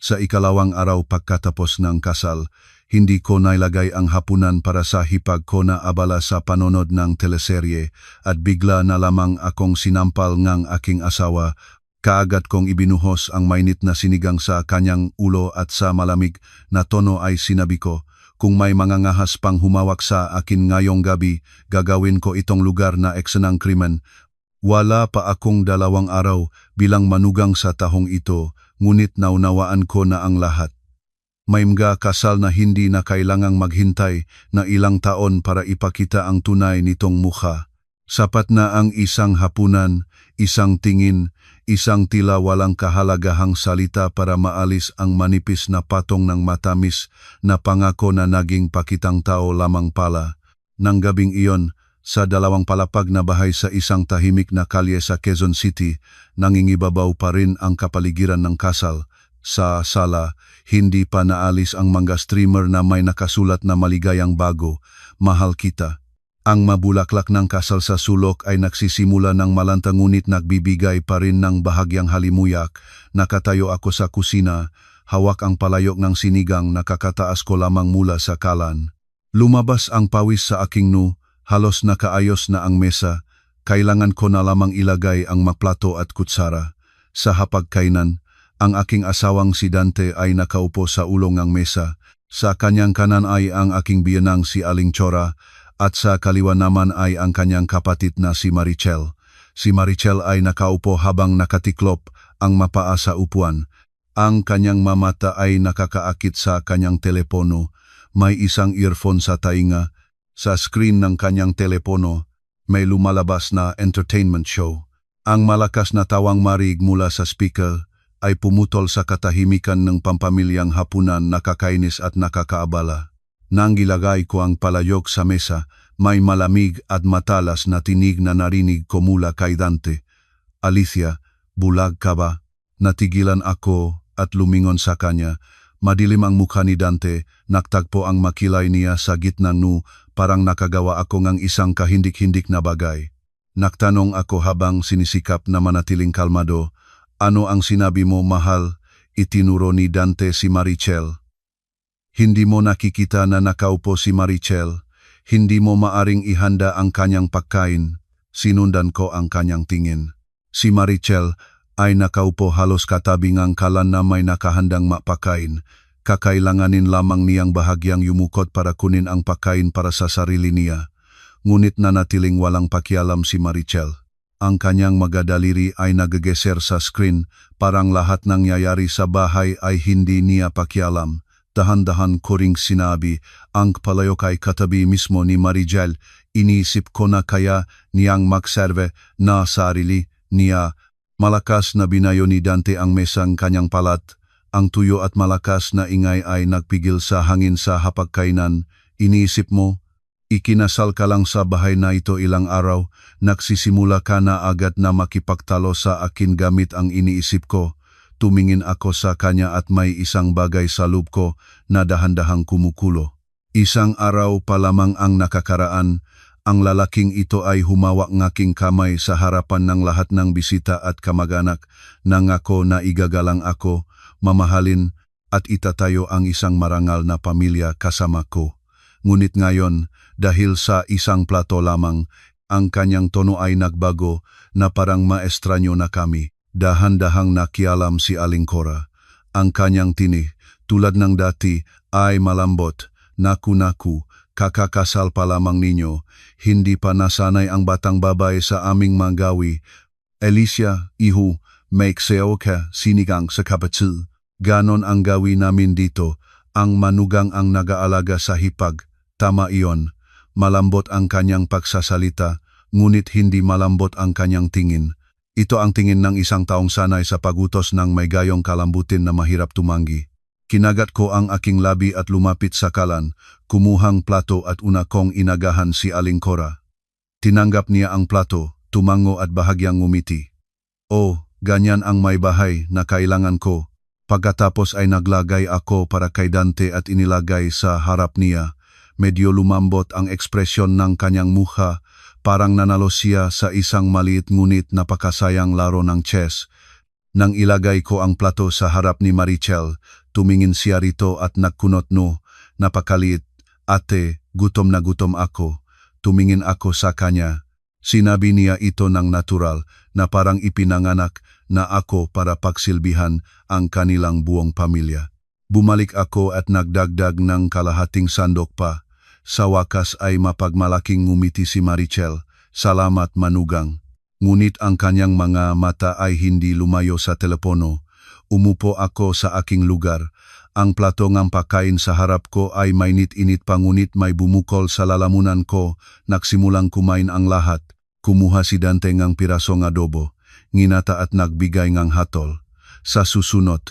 Sa ikalawang araw pagkatapos ng kasal, hindi ko nailagay ang hapunan para sa hipag ko na abala sa panonood ng teleserye at bigla na lamang akong sinampal ng aking asawa. Kaagad kong ibinuhos ang mainit na sinigang sa kanyang ulo at sa malamig na tono ay sinabi ko, kung may mga ngahas pang humawak sa akin ngayong gabi, gagawin ko itong lugar na eksena ng krimen. Wala pa akong 2 araw bilang manugang sa tahong ito, ngunit naunawaan ko na ang lahat. May mga kasal na hindi na kailangang maghintay na ilang taon para ipakita ang tunay nitong mukha. Sapat na ang isang hapunan, isang tingin, isang tila walang kahalagahang salita para maalis ang manipis na patong ng matamis na pangako na naging pakitang tao lamang pala. Nang gabing iyon, sa 2 palapag na bahay sa isang tahimik na kalye sa Quezon City, nangingibabaw pa rin ang kapaligiran ng kasal. Sa sala, hindi pa naalis ang mga streamer na may nakasulat na maligayang bago, mahal kita. Ang mabulaklak ng kasal sa sulok ay nagsisimula ng malanta ngunit nagbibigay pa rin ng bahagyang halimuyak. Nakatayo ako sa kusina, hawak ang palayok ng sinigang na kakataas ko lamang mula sa kalan. Lumabas ang pawis sa aking halos nakaayos na ang mesa, kailangan ko na lamang ilagay ang plato at kutsara. Sa hapagkainan, ang aking asawang si Dante ay nakaupo sa ulong ng mesa. Sa kanyang kanan ay ang aking biyanang si Aling Chora at sa kaliwa naman ay ang kanyang kapatid na si Marichel. Si Marichel ay nakaupo habang nakatiklop ang mapaa sa upuan. Ang kanyang mamata ay nakakaakit sa kanyang telepono. May isang earphone sa tainga. Sa screen ng kanyang telepono, may lumalabas na entertainment show. Ang malakas na tawang marig mula sa speaker ay pumutol sa katahimikan ng pampamilyang hapunan na kakainis at nakakaabala. Nang gilagay ko ang palayok sa mesa, may malamig at matalas na tinig na narinig ko mula kay Dante. Alicia, bulag ka ba? Natigilan ako at lumingon sa kanya. Madilim ang mukha ni Dante, naktagpo ang makilay niya sa gitna parang nakagawa ako ng isang kahindik-hindik na bagay. Naktanong ako habang sinisikap na manatiling kalmado, ano ang sinabi mo mahal? Itinuro ni Dante si Marichel. Hindi mo nakikita na nakaupo si Marichel, hindi mo maaring ihanda ang kanyang pagkain. Sinundan ko ang kanyang tingin. Si Marichel ay nakaupo halos katabi ng kalan na may nakahandang mapakain. Kakailanganin lamang niyang bahagyang yumukot para kunin ang pagkain para sa sarili niya. Ngunit nanatiling walang pakialam si Marichel. Ang kanyang mga daliri ay nagageser sa screen, parang lahat ng nangyayari sa bahay ay hindi niya pakialam. Dahan-dahan ko ring sinabi, ang palayok ay katabi mismo ni Marichel. Iniisip ko na kaya niyang magserve na sarili niya. Malakas na binayo ni Dante ang mesang kanyang palat. Ang tuyo at malakas na ingay ay nagpigil sa hangin sa hapagkainan. Iniisip mo, ikinasal ka lang sa bahay na ito ilang araw, nagsisimula ka na agad na makipagtalo sa akin gamit ang iniisip ko. Tumingin ako sa kanya at may isang bagay sa loob ko na dahan-dahang kumukulo. Isang araw pa lamang ang nakakaraan, ang lalaking ito ay humawak ng aking kamay sa harapan ng lahat ng bisita at kamag-anak. Nangako na igagalang ako, mamahalin at itatayo ang isang marangal na pamilya kasama ko. Ngunit ngayon, dahil sa isang plato lamang, ang kanyang tono ay nagbago na parang maestranyo na kami. Dahan-dahang nakialam si Aling Cora. Ang kanyang tinig, tulad ng dati, ay malambot. Naku-naku, kakakasal pa lamang ninyo. Hindi pa nasanay ang batang babae sa aming manggawi. Alicia, iho, make seo ka sinigang sa kapatid. Ganon ang gawi namin dito. Ang manugang ang nag-aalaga sa hipag. Tama iyon. Malambot ang kanyang pagsasalita, ngunit hindi malambot ang kanyang tingin. Ito ang tingin ng isang taong sanay sa pagutos ng may gayong kalambutin na mahirap tumanggi. Kinagat ko ang aking labi at lumapit sa kalan, kumuhang plato at una kong inagahan si Aling Cora. Tinanggap niya ang plato, tumango at bahagyang ngumiti. Oh, ganyan ang may bahay na kailangan ko. Pagkatapos ay naglagay ako para kay Dante at inilagay sa harap niya. Medyo lumambot ang ekspresyon ng kanyang mukha, parang nanalo siya sa isang maliit ngunit napakasayang laro ng chess. Nang ilagay ko ang plato sa harap ni Marichel, tumingin siya rito at nagkunot no, napakalit. Ate, gutom na gutom ako. Tumingin ako sa kanya. Sinabi niya ito ng natural na parang ipinanganak na ako para pagsilbihan ang kanilang buong pamilya. Bumalik ako at nagdagdag ng kalahating sandok pa. Sa wakas ay mapagmalaking ngumiti si Marichel. Salamat manugang. Ngunit ang kanyang mga mata ay hindi lumayo sa telepono. Umupo ako sa aking lugar. Ang plato ng pagkain sa harap ko ay mainit-init pa ngunit may bumukol sa lalamunan ko. Nagsimulang kumain ang lahat. Kumuha si Dante ng pirasong adobo. Nginata at nagbigay ng hatol. Sa susunod,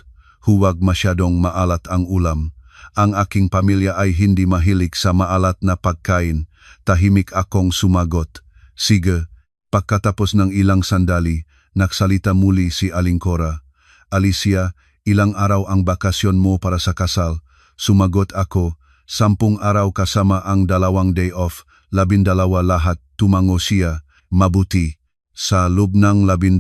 huwag masyadong maalat ang ulam. Ang aking pamilya ay hindi mahilig sa maalat na pagkain. Tahimik akong sumagot. Sige. Pagkatapos ng ilang sandali, nagsalita muli si Aling Cora. Alicia, ilang araw ang bakasyon mo para sa kasal? Sumagot ako, 10 araw kasama ang 2 day off, 12 lahat, tumango siya. Mabuti. Sa loob ng 12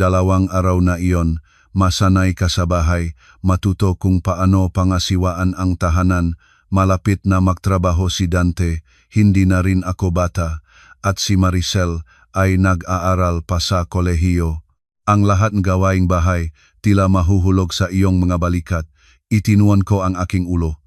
araw na iyon, masanay ka sa bahay, matuto kung paano pangasiwaan ang tahanan, malapit na magtrabaho si Dante, hindi na rin ako bata, at si Maricel ay nag-aaral pa sa kolehiyo. Ang lahat ng gawaing bahay, tila mahuhulog sa iyong mga balikat, itinuan ko ang aking ulo.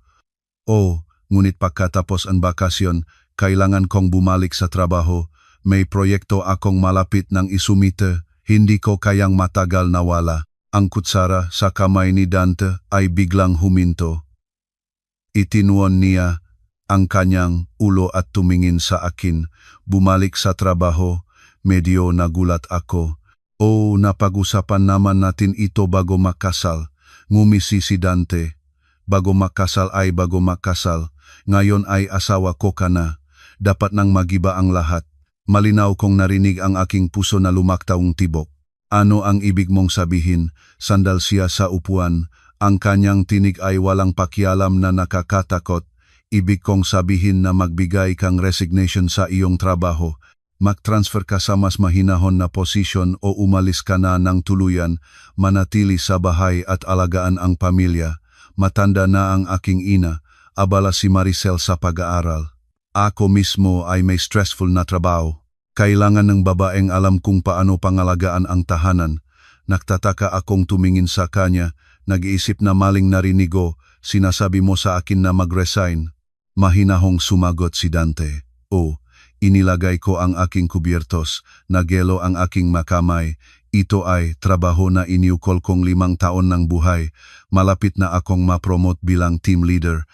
Ngunit pagkatapos ang bakasyon, kailangan kong bumalik sa trabaho, may proyekto akong malapit ng isumite, hindi ko kayang matagal nawala. Ang kutsara sa kamay ni Dante ay biglang huminto. Itinuan niya ang kanyang ulo at tumingin sa akin. Bumalik sa trabaho, medyo nagulat ako. Napag-usapan naman natin ito bago makasal. Ngumisi si Dante. Bago makasal, ngayon ay asawa ko ka na. Dapat nang magiba ang lahat. Malinaw kong narinig ang aking puso na lumaktaong tibok. Ano ang ibig mong sabihin? Sandal siya sa upuan. Ang kanyang tinig ay walang pakialam na nakakatakot. Ibig kong sabihin na magbigay kang resignation sa iyong trabaho. Mag-transfer ka sa mas mahinahon na posisyon o umalis ka na ng tuluyan, manatili sa bahay at alagaan ang pamilya. Matanda na ang aking ina, abala si Maricel sa pag-aaral. Ako mismo ay may stressful na trabaho. Kailangan ng babaeng alam kung paano pangalagaan ang tahanan. Nagtataka akong tumingin sa kanya, nag-iisip na maling narinigo, sinasabi mo sa akin na mag-resign. Mahinahong sumagot si Dante. Inilagay ko ang aking kubyertos, nagelo ang aking makamay. Ito ay trabaho na iniukol kong 5 taon ng buhay. Malapit na akong ma-promote bilang team leader.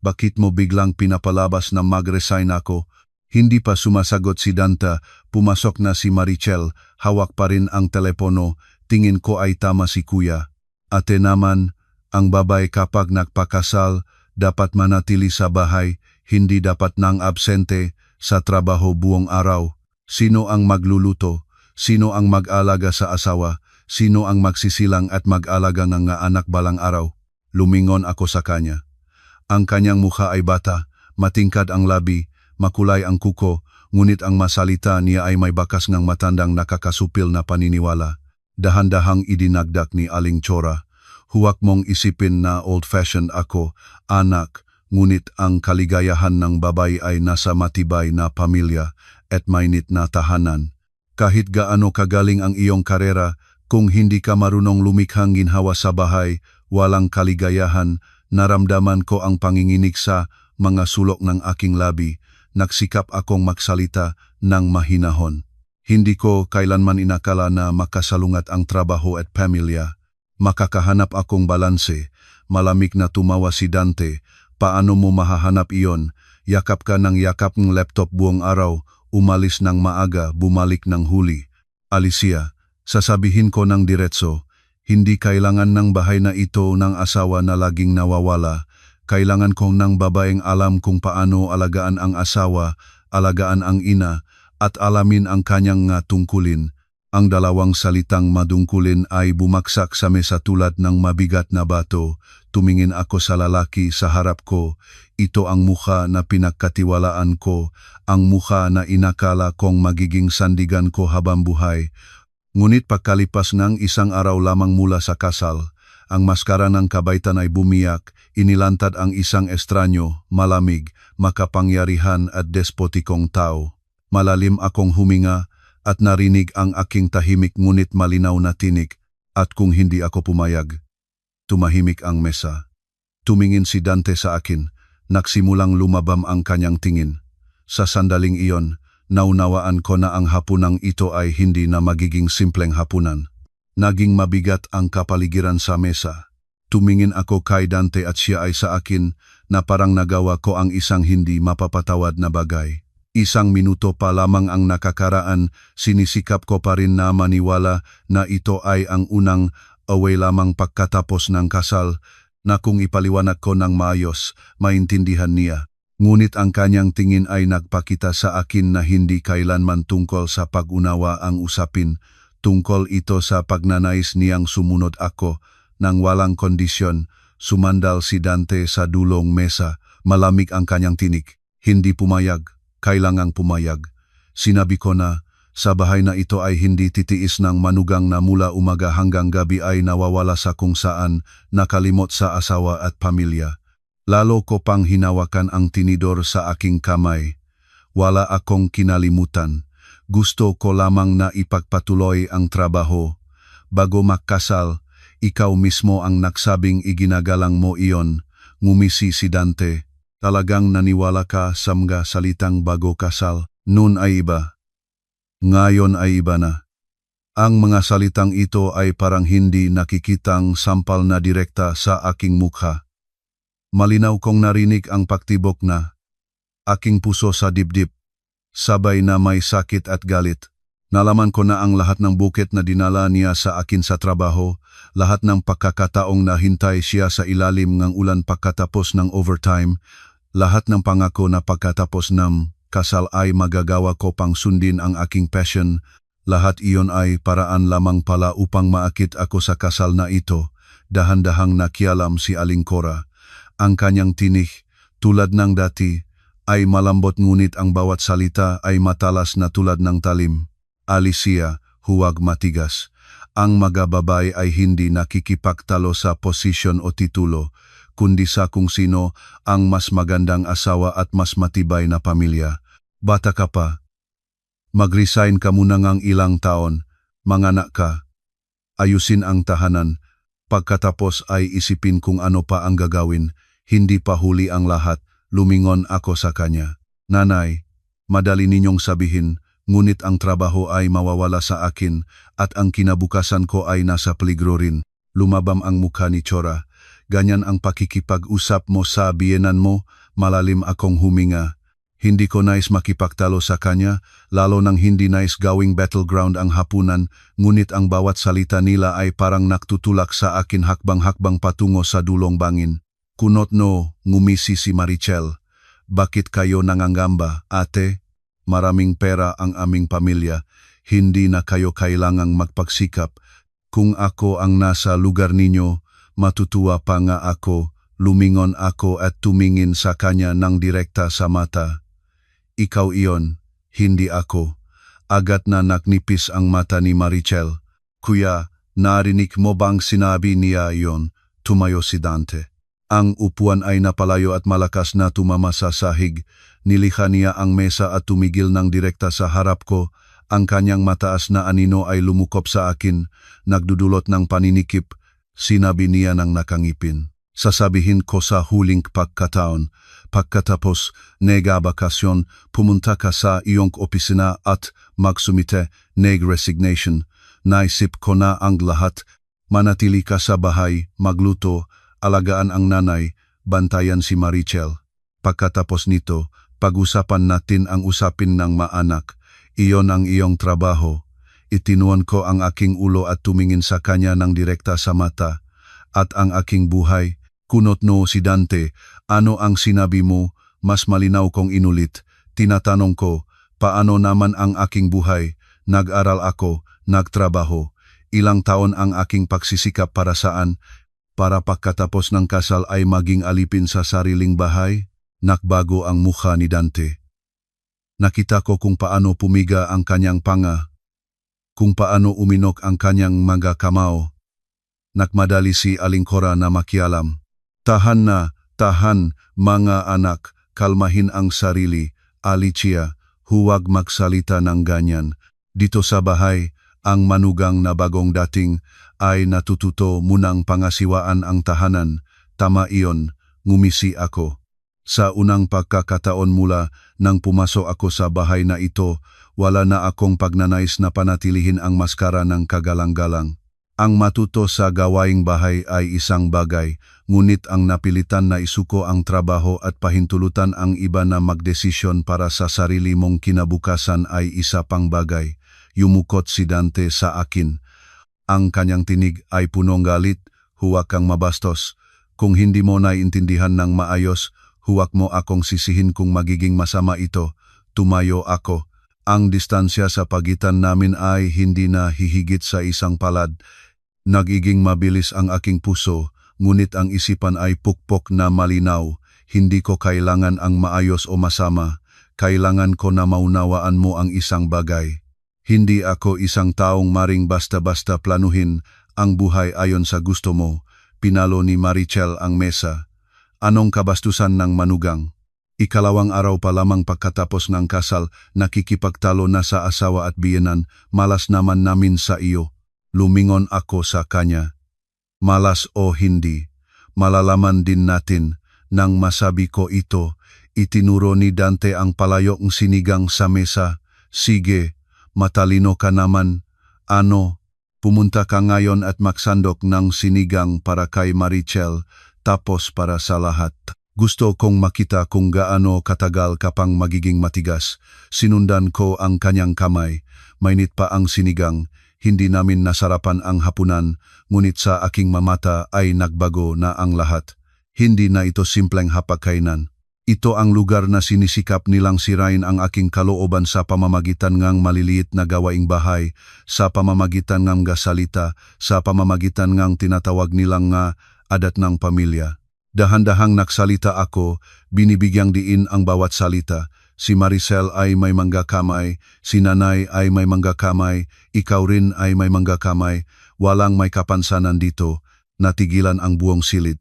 Bakit mo biglang pinapalabas na mag-resign ako? Hindi pa sumasagot si Dante, pumasok na si Marichel, hawak pa rin ang telepono, tingin ko ay tama si kuya. Ate naman, ang babae kapag nagpakasal, dapat manatili sa bahay, hindi dapat nang absente sa trabaho buong araw. Sino ang magluluto? Sino ang mag-alaga sa asawa? Sino ang magsisilang at mag-alaga ng anak balang araw? Lumingon ako sa kanya. Ang kanyang mukha ay bata, matingkad ang labi, makulay ang kuko, ngunit ang masalita niya ay may bakas ng matandang nakakasupil na paniniwala. Dahan-dahang idinagdak ni Aling Cora. Huwag mong isipin na old-fashioned ako, anak, ngunit ang kaligayahan ng babae ay nasa matibay na pamilya at mainit na tahanan. Kahit gaano kagaling ang iyong karera, kung hindi ka marunong lumikhang ginhawa sa bahay, walang kaligayahan, naramdaman ko ang panginginig sa mga sulok ng aking labi. Nagsikap akong magsalita ng mahinahon. Hindi ko kailanman inakala na makasalungat ang trabaho at pamilya. Makakahanap akong balanse. Malamig na tumawa si Dante. Paano mo mahahanap iyon? Yakap ka ng yakap ng laptop buong araw, umalis ng maaga, bumalik ng huli. Alicia, sasabihin ko ng diretso, hindi kailangan ng bahay na ito ng asawa na laging nawawala. Kailangan kong ng babaeng alam kung paano alagaan ang asawa, alagaan ang ina, at alamin ang kanyang tungkulin. Ang dalawang salitang madungkulin ay bumaksak sa mesa tulad ng mabigat na bato. Tumingin ako sa lalaki sa harap ko. Ito ang mukha na pinagkatiwalaan ko, ang mukha na inakala kong magiging sandigan ko habang buhay. Ngunit pagkalipas ng isang araw lamang mula sa kasal, ang maskara ng kabaitan ay bumiyak, inilantad ang isang estranyo, malamig, makapangyarihan at despotikong tao. Malalim akong huminga at narinig ang aking tahimik ngunit malinaw na tinig, at kung hindi ako pumayag, tumahimik ang mesa. Tumingin si Dante sa akin, nagsimulang lumabam ang kanyang tingin. Sa sandaling iyon, naunawaan ko na ang hapunang ito ay hindi na magiging simpleng hapunan. Naging mabigat ang kapaligiran sa mesa. Tumingin ako kay Dante at siya ay sa akin na parang nagawa ko ang isang hindi mapapatawad na bagay. Isang minuto pa lamang ang nakakaraan, sinisikap ko pa rin na maniwala na ito ay ang unang away lamang pagkatapos ng kasal, na kung ipaliwanag ko ng maayos, maintindihan niya. Ngunit ang kanyang tingin ay nagpakita sa akin na hindi kailanman tungkol sa pag-unawa ang usapin, tungkol ito sa pagnanais niyang sumunod ako, nang walang kondisyon. Sumandal si Dante sa dulong mesa, malamig ang kanyang tinig. Hindi pumayag. Kailangang pumayag. Sinabi ko na, sa bahay na ito ay hindi titiis ng manugang na mula umaga hanggang gabi ay nawawala sa kung saan, nakalimot sa asawa at pamilya. Lalo ko pang hinawakan ang tinidor sa aking kamay. Wala akong kinalimutan. Gusto ko lamang na ipagpatuloy ang trabaho. Bago magkasal, ikaw mismo ang nagsabing iginagalang mo iyon. Ngumisi si Dante. Talagang naniwala ka sa mga salitang bago kasal, noon ay iba. Ngayon ay iba na. Ang mga salitang ito ay parang hindi nakikitang sampal na direkta sa aking mukha. Malinaw kong narinig ang pagtibok na aking puso sa dibdib, sabay na may sakit at galit. Nalaman ko na ang lahat ng bukit na dinala niya sa akin sa trabaho, lahat ng pagkakataong nahintay siya sa ilalim ng ulan pagkatapos ng overtime, lahat ng pangako na pagkatapos ng kasal ay magagawa ko pang sundin ang aking passion, lahat iyon ay paraan lamang pala upang maakit ako sa kasal na ito. Dahan-dahang nakialam si Aling Cora. Ang kanyang tinig, tulad ng dati, ay malambot ngunit ang bawat salita ay matalas na tulad ng talim. Alicia, huwag matigas. Ang mga babae ay hindi nakikipagtalo sa posisyon o titulo, kundi sa kung sino ang mas magandang asawa at mas matibay na pamilya. Bata ka pa. Mag-resign ka muna ng ilang taon, manganak ka. Ayusin ang tahanan. Pagkatapos ay isipin kung ano pa ang gagawin. Hindi pa huli ang lahat. Lumingon ako sa kanya. Nanay, madali ninyong sabihin, ngunit ang trabaho ay mawawala sa akin at ang kinabukasan ko ay nasa peligro rin. Lumabam ang mukha ni Chora. Ganyan ang pakikipag-usap mo sa biyenan mo, malalim akong huminga. Hindi ko nais makipagtalo sa kanya, lalo nang hindi nais gawing battleground ang hapunan, ngunit ang bawat salita nila ay parang naktutulak sa akin hakbang-hakbang patungo sa dulong bangin. Kunot no, ngumisi si Marichel. Bakit kayo nangangamba, ate? Maraming pera ang aming pamilya, hindi na kayo kailangang magpagsikap. Kung ako ang nasa lugar ninyo, matutuwa pa nga ako. Lumingon ako at tumingin sa kanya ng direkta sa mata. Ikaw iyon, hindi ako. Agad na naknipis ang mata ni Marichel. Kuya, narinig mo bang sinabi niya iyon? Tumayo si Dante. Ang upuan ay napalayo at malakas na tumama sa sahig. Nilikha niya ang mesa at tumigil ng direkta sa harap ko. Ang kanyang mataas na anino ay lumukop sa akin, nagdudulot ng paninikip. Sinabi niya ng nakangipin. Sasabihin ko sa huling pagkataon, pagkatapos neg-abakasyon, pumunta ka sa iyong opisina at magsumite neg-resignation. Naisip ko na ang lahat. Manatili ka sa bahay, magluto, alagaan ang nanay, bantayan si Marichel. Pagkatapos nito, pag-usapan natin ang usapin ng maanak. Iyon ang iyong trabaho. Itinuan ko ang aking ulo at tumingin sa kanya ng direkta sa mata. At ang aking buhay, kunot no si Dante, ano ang sinabi mo? Mas malinaw kong inulit. Tinatanong ko, paano naman ang aking buhay? Nag-aral ako, nagtrabaho. Ilang taon ang aking pagsisikap para saan? Para pagkatapos ng kasal ay maging alipin sa sariling bahay? Nakbago ang mukha ni Dante. Nakita ko kung paano pumiga ang kanyang panga. kung paano uminok ang kanyang mga kamao. Nakmadali si Aling Cora na makialam. Tahan na, tahan, mga anak, kalmahin ang sarili. Alicia, huwag magsalita ng ganyan. Dito sa bahay, ang manugang na bagong dating ay natututo munang pangasiwaan ang tahanan. Tama iyon, ngumisi ako. Sa unang pagkakataon mula nang pumasok ako sa bahay na ito, wala na akong pagnanais na panatilihin ang maskara ng kagalang-galang. Ang matuto sa gawaing bahay ay isang bagay, ngunit ang napilitan na isuko ang trabaho at pahintulutan ang iba na magdesisyon para sa sarili mong kinabukasan ay isa pang bagay. Yumukot si Dante sa akin. Ang kanyang tinig ay punong galit, huwag kang mabastos. Kung hindi mo naiintindihan ng maayos, huwag mo akong sisihin kung magiging masama ito. Tumayo ako. Ang distansya sa pagitan namin ay hindi na hihigit sa isang palad. Nagiging mabilis ang aking puso, ngunit ang isipan ay pukpok na malinaw. Hindi ko kailangan ang maayos o masama. Kailangan ko na maunawaan mo ang isang bagay. Hindi ako isang taong maring basta-basta planuhin ang buhay ayon sa gusto mo. Pinalo ni Marichel ang mesa. Anong kabastusan ng manugang? Ikalawang araw pa lamang pagkatapos ng kasal, nakikipagtalo na sa asawa at biyenan, malas naman namin sa iyo. Lumingon ako sa kanya. Malas o hindi, malalaman din natin. Nang masabi ko ito, itinuro ni Dante ang palayok sinigang sa mesa. Sige, matalino ka naman. Ano, pumunta ka ngayon at magsandok ng sinigang para kay Marichel, tapos para sa lahat. Gusto kong makita kung gaano katagal ka pang magiging matigas. Sinundan ko ang kanyang kamay. Mainit pa ang sinigang. Hindi namin nasarapan ang hapunan, ngunit sa aking mamata ay nagbago na ang lahat. Hindi na ito simpleng hapagkainan. Ito ang lugar na sinisikap nilang sirain ang aking kalooban sa pamamagitan ng maliliit na gawaing bahay, sa pamamagitan ng gasalita, sa pamamagitan ng tinatawag nilang nga adat ng pamilya. Dahan-dahang nagsalita ako, binibigyang diin ang bawat salita. Si Maricel ay may manggakamay, si Nanay ay may manggakamay, ikaw rin ay may manggakamay, walang may kapansanan dito, natigilan ang buong silid.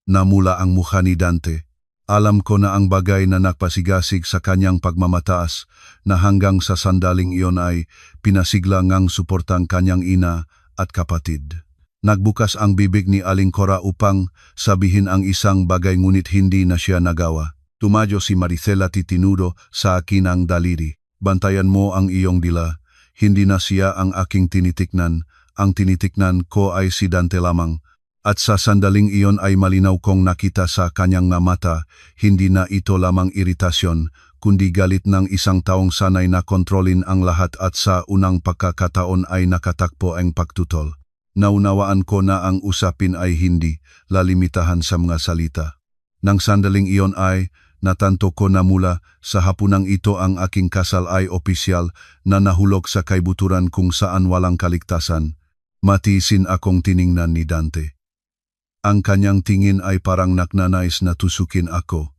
Namula ang mukha ni Dante. Alam ko na ang bagay na nagpasigasig sa kanyang pagmamataas, na hanggang sa sandaling iyon ay pinasigla ngang suportang kanyang ina at kapatid. Nagbukas ang bibig ni Aling Cora upang sabihin ang isang bagay ngunit hindi na siya nagawa. Tumadyo si Maricela titinuro sa akin ang daliri. Bantayan mo ang iyong dila. Hindi na siya ang aking tinitiknan. Ang tinitiknan ko ay si Dante lamang. At sa sandaling iyon ay malinaw kong nakita sa kanyang nga mata, hindi na ito lamang iritasyon, kundi galit ng isang taong sanay na kontrolin ang lahat at sa unang pagkakataon ay nakatakpo ang pagtutol. Naunawaan ko na ang usapin ay hindi lalimitahan sa mga salita. Nang sandaling iyon ay natanto ko na mula sa hapunang ito ang aking kasal ay opisyal na nahulog sa kaibuturan kung saan walang kaligtasan. Matiisin akong tiningnan ni Dante. Ang kanyang tingin ay parang nagnanais na tusukin ako.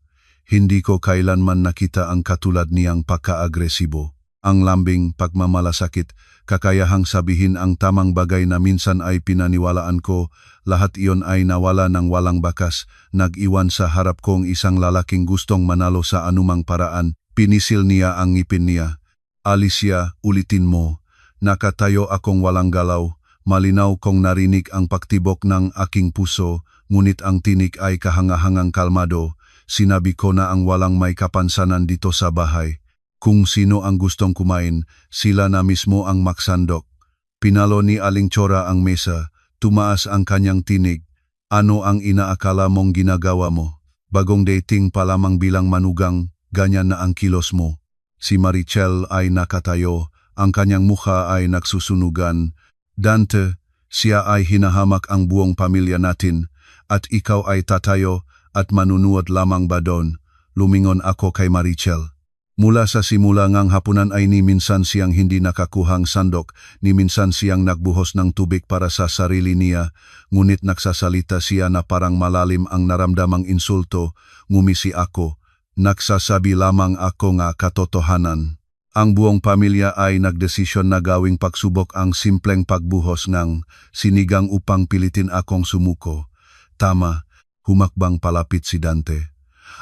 Hindi ko kailanman nakita ang katulad niyang pagka-agresibo. Ang lambing pagmamalasakit, kakayahang sabihin ang tamang bagay na minsan ay pinaniwalaan ko, lahat iyon ay nawala ng walang bakas, nag-iwan sa harap kong isang lalaking gustong manalo sa anumang paraan. Pinisil niya ang ngipin niya. Alicia, ulitin mo. Nakatayo akong walang galaw, malinaw kong narinig ang pagtibok ng aking puso, ngunit ang tinig ay kahangahangang kalmado. Sinabi ko na ang walang may kapansanan dito sa bahay. Kung sino ang gustong kumain, sila na mismo ang magsandok. Pinalo ni Aling Cora ang mesa, tumaas ang kanyang tinig. Ano ang inaakala mong ginagawa mo? Bagong dating pa lamang bilang manugang, ganyan na ang kilos mo. Si Marichel ay nakatayo, ang kanyang mukha ay nagsusunugan. Dante, siya ay hinahamak ang buong pamilya natin, at ikaw ay tatayo at manunuot lamang ba doon? Lumingon ako kay Marichel. Mula sa simula ngang hapunan ay ni minsan siyang hindi nakakuhang sandok, ni minsan siyang nagbuhos ng tubig para sa sarili niya, ngunit nagsasalita siya na parang malalim ang naramdamang insulto. Ngumisi ako. Nagsasabi lamang ako nga katotohanan. Ang buong pamilya ay nagdesisyon na gawing pagsubok ang simpleng pagbuhos ng sinigang upang pilitin akong sumuko. Tama, humakbang palapit si Dante.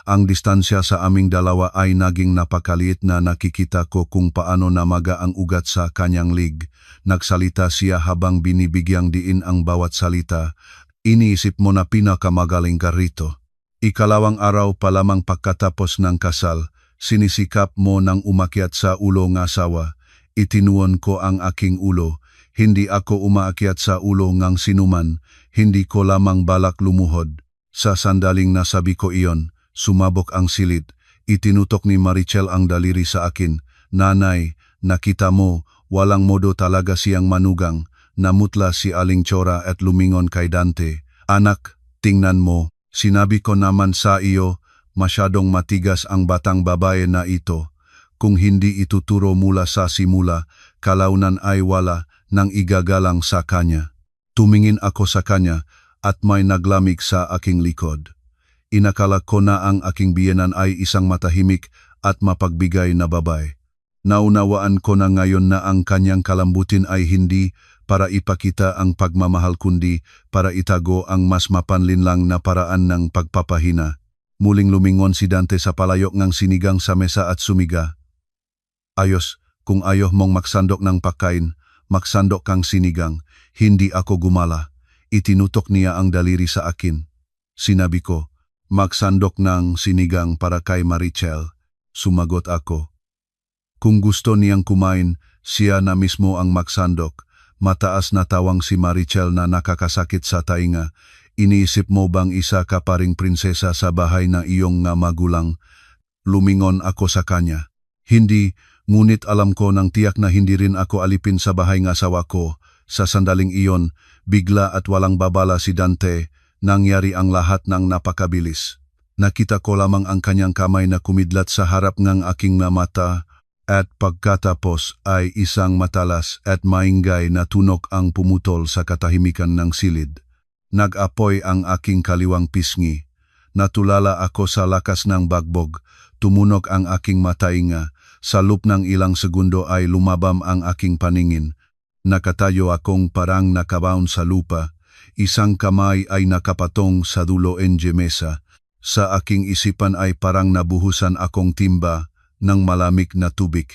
Ang distansya sa aming dalawa ay naging napakaliit na nakikita ko kung paano namaga ang ugat sa kanyang lig. Nagsalita siya habang binibigyang diin ang bawat salita. Iniisip mo na pinakamagaling ka rito. Ikalawang araw pa lamang pagkatapos ng kasal, sinisikap mo nang umakyat sa ulo ng asawa. Itinuon ko ang aking ulo. Hindi ako umaakyat sa ulo ng sinuman. Hindi ko lamang balak lumuhod. Sa sandaling nasabi ko iyon, sumabok ang silid. Itinutok ni Marichel ang daliri sa akin. Nanay, nakita mo, walang modo talaga siyang manugang. Namutla si Aling Chora at lumingon kay Dante. Anak, tingnan mo. Sinabi ko naman sa iyo, masyadong matigas ang batang babae na ito. Kung hindi ituturo mula sa simula, kalaunan ay wala nang igagalang sa kanya. Tumingin ako sa kanya at may naglamig sa aking likod. Inakala ko na ang aking biyenan ay isang matahimik at mapagbigay na babae. Naunawaan ko na ngayon na ang kanyang kalambutin ay hindi para ipakita ang pagmamahal kundi para itago ang mas mapanlinlang na paraan ng pagpapahina. Muling lumingon si Dante sa palayok ng sinigang sa mesa at sumiga. Ayos, kung ayaw mong magsandok ng pagkain, magsandok kang sinigang. Hindi ako gumala. Itinutok niya ang daliri sa akin. Sinabi ko, magsandok ng sinigang para kay Marichel. Sumagot ako. Kung gusto niyang kumain, siya na mismo ang magsandok. Mataas na tawang si Marichel na nakakasakit sa tainga. Iniisip mo bang isa ka pa ring prinsesa sa bahay na iyong nga magulang? Lumingon ako sa kanya. Hindi, ngunit alam ko nang tiyak na hindi rin ako alipin sa bahay ng asawa ko. Sa sandaling iyon, bigla at walang babala si Dante, nangyari ang lahat ng napakabilis. Nakita ko lamang ang kanyang kamay na kumidlat sa harap ng aking mata. At pagkatapos ay isang matalas at maingay na tunok ang pumutol sa katahimikan ng silid. Nag-apoy ang aking kaliwang pisngi. Natulala ako sa lakas ng bagbog. Tumunog ang aking matainga. Sa loob ng ilang segundo ay lumabam ang aking paningin. Nakatayo akong parang nakabaon sa lupa. Isang kamay ay nakapatong sa dulo ng mesa. Sa aking isipan ay parang nabuhusan akong timba ng malamig na tubig.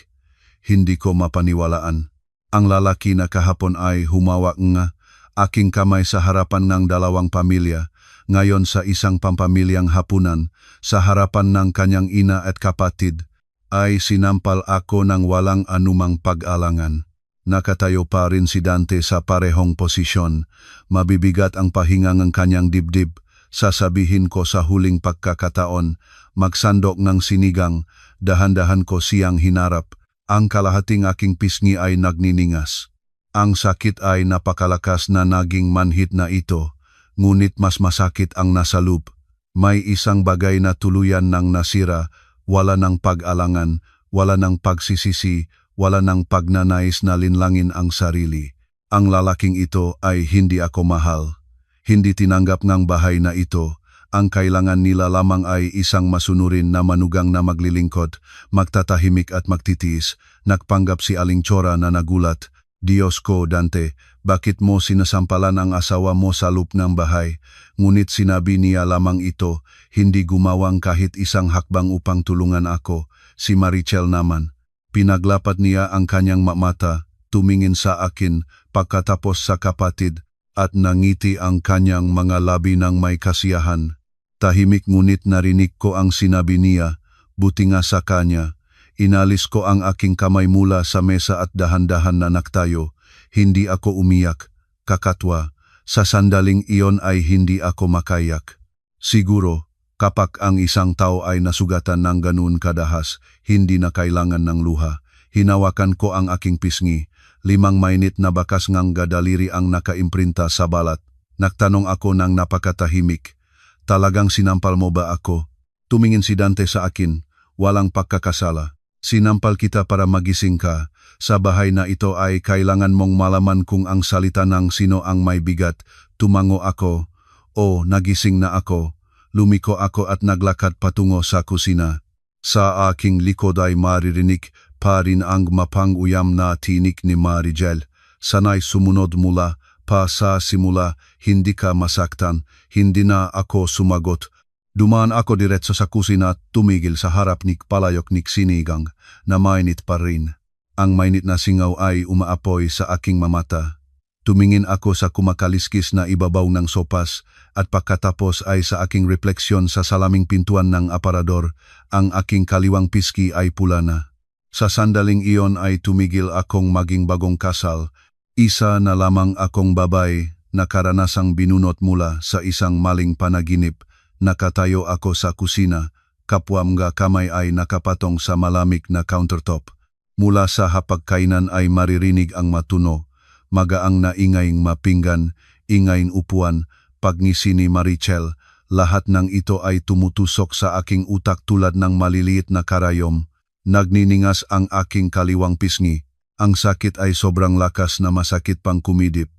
Hindi ko mapaniwalaan. Ang lalaki na kahapon ay humawak ng aking kamay sa harapan ng dalawang pamilya, ngayon sa isang pampamilyang hapunan, sa harapan ng kanyang ina at kapatid, ay sinampal ako ng walang anumang pag-alangan. Nakatayo pa rin si Dante sa parehong posisyon. Mabibigat ang pahinga ng kanyang dibdib. Sasabihin ko sa huling pagkakataon, magsandok ng sinigang, dahan-dahan ko siyang hinarap. Ang kalahating aking pisngi ay nagniningas. Ang sakit ay napakalakas na naging manhit na ito, ngunit mas masakit ang nasa loob. May isang bagay na tuluyan ng nasira, wala ng pag-alangan, wala ng pagsisisi, wala ng pagnanais na linlangin ang sarili. Ang lalaking ito ay hindi ako mahal. Hindi tinanggap ng bahay na ito. Ang kailangan nila lamang ay isang masunurin na manugang na maglilingkod, magtatahimik at magtitiis. Nagpanggap si Aling Chora na nagulat. Diyos ko, Dante, bakit mo sinasampalan ang asawa mo sa loob ng bahay? Ngunit sinabi niya lamang ito, hindi gumawang kahit isang hakbang upang tulungan ako. Si Marichel naman. Pinaglapat niya ang kanyang mata, tumingin sa akin, pagkatapos sa kapatid, at nangiti ang kanyang mga labi ng may kasiyahan. Tahimik ngunit narinig ko ang sinabi niya, buti nga sa kanya. Inalis ko ang aking kamay mula sa mesa at dahan-dahan na naktayo. Hindi ako umiyak, kakatwa. Sa sandaling iyon ay hindi ako makayak. Siguro, kapag ang isang tao ay nasugatan ng ganun kadahas, hindi na kailangan ng luha. Hinawakan ko ang aking pisngi. 5 mainit na bakas ngang gadaliri ang nakaimprinta sa balat. Nagtanong ako ng napakatahimik. Talagang sinampal mo ba ako? Tumingin si Dante sa akin, walang pagkakasala. Sinampal kita para magising ka. Sa bahay na ito ay kailangan mong malaman kung ang salita ng sino ang may bigat. Tumango ako. O, nagising na ako. Lumiko ako at naglakad patungo sa kusina. Sa aking likod ay maririnig pa rin ang mapang-uyam na tinik ni Maricel. Sanay sumunod mula pa sa simula, hindi ka masaktan, hindi na ako sumagot. Dumaan ako diretso sa kusina at tumigil sa harap ni palayok ni sinigang na mainit pa rin. Ang mainit na singaw ay umaapoy sa aking mamata. Tumingin ako sa kumakaliskis na ibabaw ng sopas at pagkatapos ay sa aking refleksyon sa salaming pintuan ng aparador, ang aking kaliwang piski ay pula na. Sa sandaling iyon ay tumigil akong maging bagong kasal, isa na lamang akong babay na karanasang binunot mula sa isang maling panaginip. Nakatayo ako sa kusina, kapwa mga kamay ay nakapatong sa malamig na countertop. Mula sa hapagkainan ay maririnig ang matuno, magaang na ingayng mapinggan, ingayng upuan, pagngisi ni Maricel. Lahat ng ito ay tumutusok sa aking utak tulad ng maliliit na karayom. Nagniningas ang aking kaliwang pisngi. Ang sakit ay sobrang lakas na masakit pang kumidip.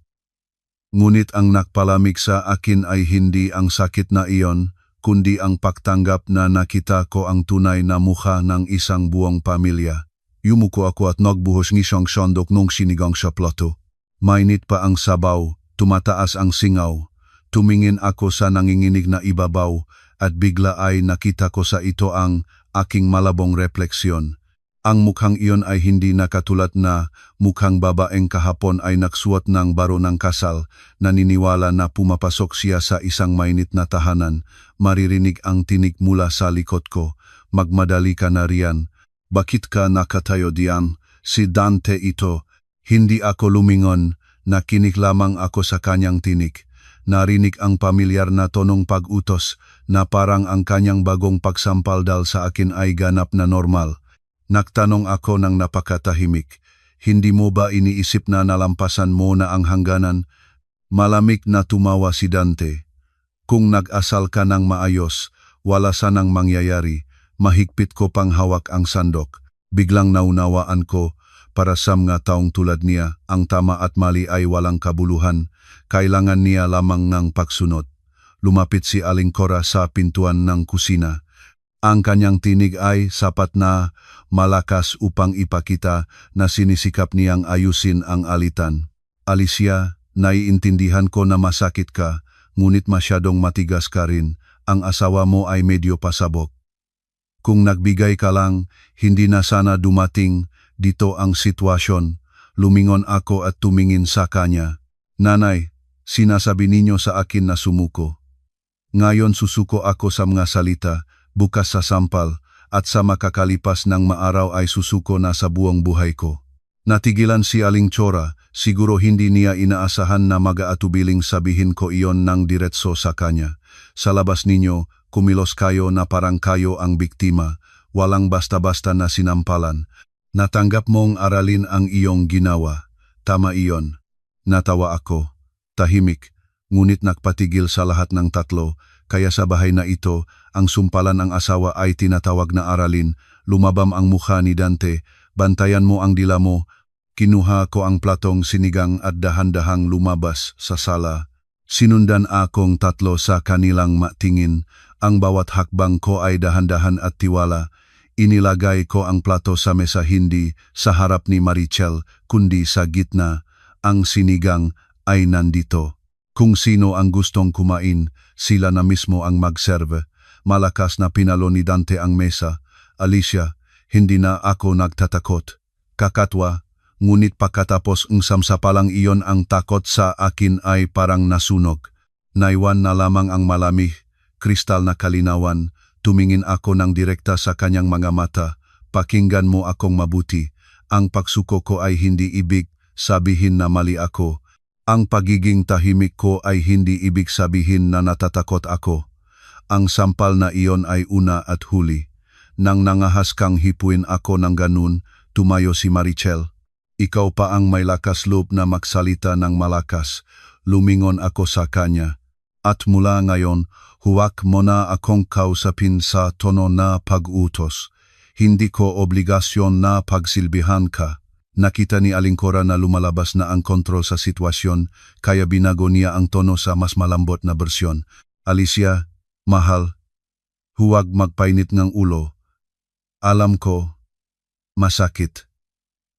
Ngunit ang nakpalamig sa akin ay hindi ang sakit na iyon, kundi ang pagtanggap na nakita ko ang tunay na mukha ng isang buong pamilya. Yumuko ako at nagbuhos ng isang sandok nung sinigang sa plato. Mainit pa ang sabaw, tumataas ang singaw. Tumingin ako sa nanginginig na ibabaw at bigla ay nakita ko sa ito ang aking malabong refleksyon. Ang mukhang iyon ay hindi na katulad na mukhang babaeng kahapon ay nagsuot ng baro ng kasal, naniniwala na pumapasok siya sa isang mainit na tahanan. Maririnig ang tinig mula sa likod ko. Magmadali ka na riyan. Bakit ka nakatayo diyan? Si Dante ito. Hindi ako lumingon, nakinig lamang ako sa kanyang tinig. Narinig ang pamilyar na tonong pag-utos na parang ang kanyang bagong pagsampaldal sa akin ay ganap na normal. Nagtanong ako ng napakatahimik, hindi mo ba iniisip na nalampasan mo na ang hangganan? Malamig na tumawa si Dante. Kung nag-asal ka ng maayos, wala sanang mangyayari. Mahigpit ko pang hawak ang sandok. Biglang naunawaan ko, para sa mga taong tulad niya, ang tama at mali ay walang kabuluhan. Kailangan niya lamang ng pagsunod. Lumapit si Aling Cora sa pintuan ng kusina. Ang kanyang tinig ay sapat na malakas upang ipakita na sinisikap niyang ayusin ang alitan. Alicia, naiintindihan ko na masakit ka, ngunit masyadong matigas ka rin. Ang asawa mo ay medyo pasabog. Kung nagbigay ka lang, hindi na sana dumating dito ang sitwasyon. Lumingon ako at tumingin sa kanya. Nanay, sinasabi ninyo sa akin na sumuko. Ngayon susuko ako sa mga salita, bukas sa sampal, at sa makakalipas ng maaraw ay susuko na sa buong buhay ko. Natigilan si Aling Cora, siguro hindi niya inaasahan na mag-aatubiling sabihin ko iyon ng diretso sa kanya. Sa labas ninyo, kumilos kayo na parang kayo ang biktima, walang basta-basta na sinampalan. Natanggap mong aralin ang iyong ginawa. Tama iyon. Natawa ako. Tahimik, ngunit nagpatigil sa lahat ng tatlo. Kaya sa bahay na ito, ang sumpalan ng asawa ay tinatawag na aralin. Lumabam ang mukha ni Dante. Bantayan mo ang dila mo. Kinuha ko ang platong sinigang at dahan-dahang lumabas sa sala. Sinundan akong tatlo sa kanilang matingin. Ang bawat hakbang ko ay dahan-dahan at tiwala. Inilagay ko ang plato sa mesa, hindi sa harap ni Maricel, kundi sa gitna. Ang sinigang ay nandito. Kung sino ang gustong kumain, sila na mismo ang mag-serve. Malakas na pinalo ni Dante ang mesa. Alicia, hindi na ako nagtatakot. Kakatwa, ngunit pagkatapos ng samsapalang iyon ang takot sa akin ay parang nasunog. Naiwan na lamang ang malamig, kristal na kalinawan. Tumingin ako ng direkta sa kanyang mga mata. Pakinggan mo akong mabuti. Ang pagsuko ko ay hindi ibig sabihin na mali ako. Ang pagiging tahimik ko ay hindi ibig sabihin na natatakot ako. Ang sampal na iyon ay una at huli. Nang nangahas kang hipuin ako ng ganun, tumayo si Maricel. Ikaw pa ang may lakas loob na magsalita ng malakas. Lumingon ako sa kanya. At mula ngayon, huwag mo na akong kausapin sa tono na pag-utos. Hindi ko obligasyon na pagsilbihan ka. Nakita ni Aling Cora na lumalabas na ang kontrol sa sitwasyon, kaya binago niya ang tono sa mas malambot na bersyon. Alicia, mahal, huwag magpainit ng ulo. Alam ko, Masakit.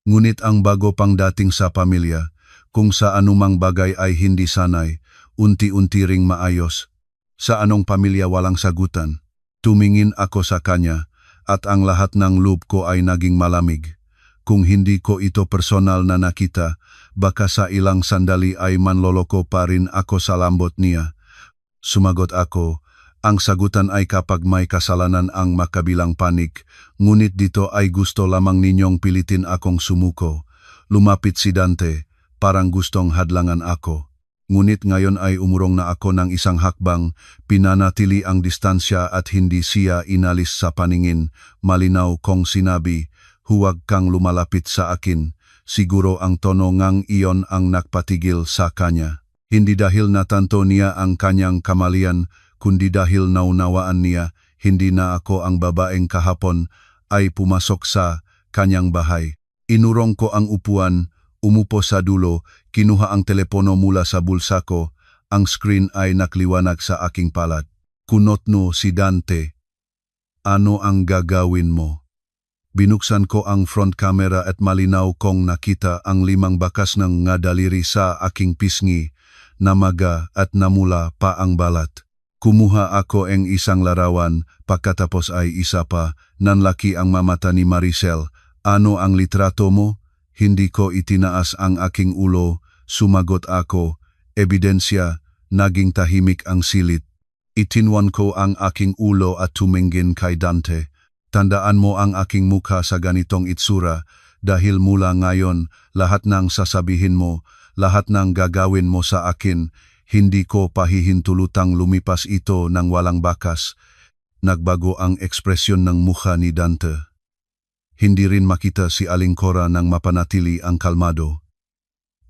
Ngunit ang bago pang dating sa pamilya, kung sa anumang bagay ay hindi sanay, unti-unti ring maayos. Sa anong pamilya walang sagutan? Tumingin ako sa kanya, at ang lahat ng loob ko ay naging malamig. Kung hindi ko ito personal na nakita, baka sa ilang sandali ay manloloko pa rin ako sa lambot niya. Sumagot ako, ang sagutan ay kapag may kasalanan ang makabilang panik, ngunit dito ay gusto lamang ninyong pilitin akong sumuko. Lumapit si Dante, parang gustong hadlangan ako. Ngunit ngayon ay umurong na ako ng isang hakbang, pinanatili ang distansya at hindi siya inalis sa paningin. Malinaw kong sinabi, huwag kang lumalapit sa akin. Siguro ang tono ngang iyon ang nagpatigil sa kanya. Hindi dahil natanto niya ang kanyang kamalian, kundi dahil naunawaan niya, hindi na ako ang babaeng kahapon ay pumasok sa kanyang bahay. Inurong ko ang upuan, umupo sa dulo, kinuha ang telepono mula sa bulsa ko, ang screen ay nakliwanag sa aking palad. Kunotno si Dante. Ano ang gagawin mo? Binuksan ko ang front camera at malinaw kong nakita ang 5 bakas ng nga daliri sa aking pisngi, namaga at namula pa ang balat. Kumuha ako ang isang larawan, pagkatapos ay isa pa, nanlaki ang mamata ni Maricel. Ano ang litrato mo? Hindi ko itinaas ang aking ulo, sumagot ako, ebidensya, naging tahimik ang silid. Itinwan ko ang aking ulo at tumingin kay Dante. Tandaan mo ang aking mukha sa ganitong itsura, dahil mula ngayon, lahat ng sasabihin mo, lahat ng gagawin mo sa akin, hindi ko pahihintulutang lumipas ito ng walang bakas. Nagbago ang ekspresyon ng mukha ni Dante. Hindi rin makita si Aling Cora nang mapanatili ang kalmado.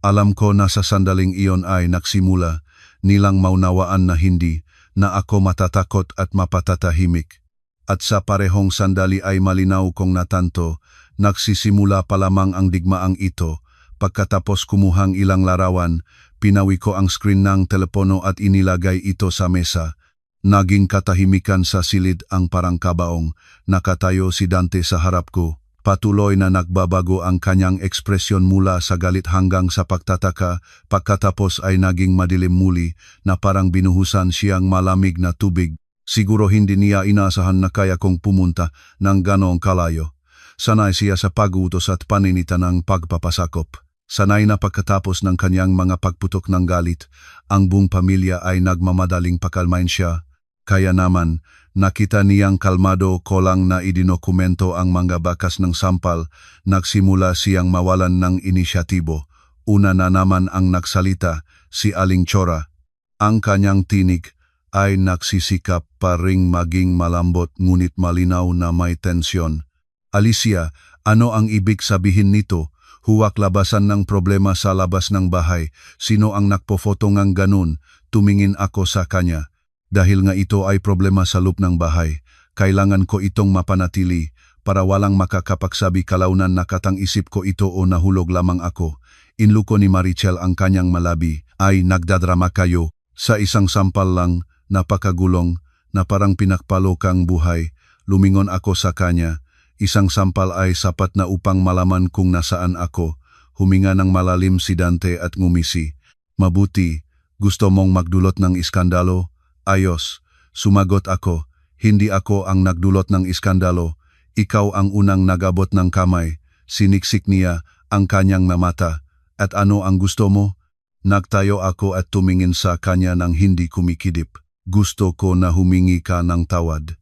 Alam ko na sa sandaling iyon ay nagsimula, nilang maunawaan na hindi, na ako matatakot at mapatatahimik. At sa parehong sandali ay malinaw kong natanto, nagsisimula pa lamang ang digmaang ito. Pagkatapos kumuhang ilang larawan, pinawi ko ang screen ng telepono at inilagay ito sa mesa. Naging katahimikan sa silid ang parang kabaong. Nakatayo si Dante sa harap ko. Patuloy na nagbabago ang kanyang ekspresyon mula sa galit hanggang sa pagtataka. Pagkatapos ay naging madilim muli na parang binuhusan siyang malamig na tubig. Siguro hindi niya inasahan na kaya kong pumunta ng ganong kalayo. Sanay siya sa pag-utos at paninita ng pagpapasakop. Sanay na pagkatapos ng kanyang mga pagputok ng galit, ang buong pamilya ay nagmamadaling pakalmain siya. Kaya naman, nakita niyang kalmado ko lang na idinokumento ang mga bakas ng sampal, nagsimula siyang mawalan ng inisyatibo. Una na naman ang nagsalita, si Aling Cora. Ang kanyang tinig ay nagsisikap pa ring maging malambot ngunit malinaw na may tensyon. Alicia, ano ang ibig sabihin nito? Huwag labasan ng problema sa labas ng bahay. Sino ang nagpo-photo ngang ganun? Tumingin ako sa kanya. Dahil nga ito ay problema sa loob ng bahay, kailangan ko itong mapanatili para walang makakapagsabi kalaunan nakatang isip ko ito o nahulog lamang ako. Inluko ni Maricel ang kanyang malabi. Ay nagdadrama kayo. Sa isang sampal lang, napakagulong, na parang pinakpalokang buhay. Lumingon ako sa kanya. Isang sampal ay sapat na upang malaman kung nasaan ako. Huminga ng malalim si Dante at ngumisi. Mabuti, gusto mong magdulot ng iskandalo? Ayos, sumagot ako. Hindi ako ang nagdulot ng iskandalo. Ikaw ang unang nagabot ng kamay. Siniksik niya ang kanyang mata. At ano ang gusto mo? Nagtayo ako at tumingin sa kanya ng hindi kumikidip. Gusto ko na humingi ka ng tawad.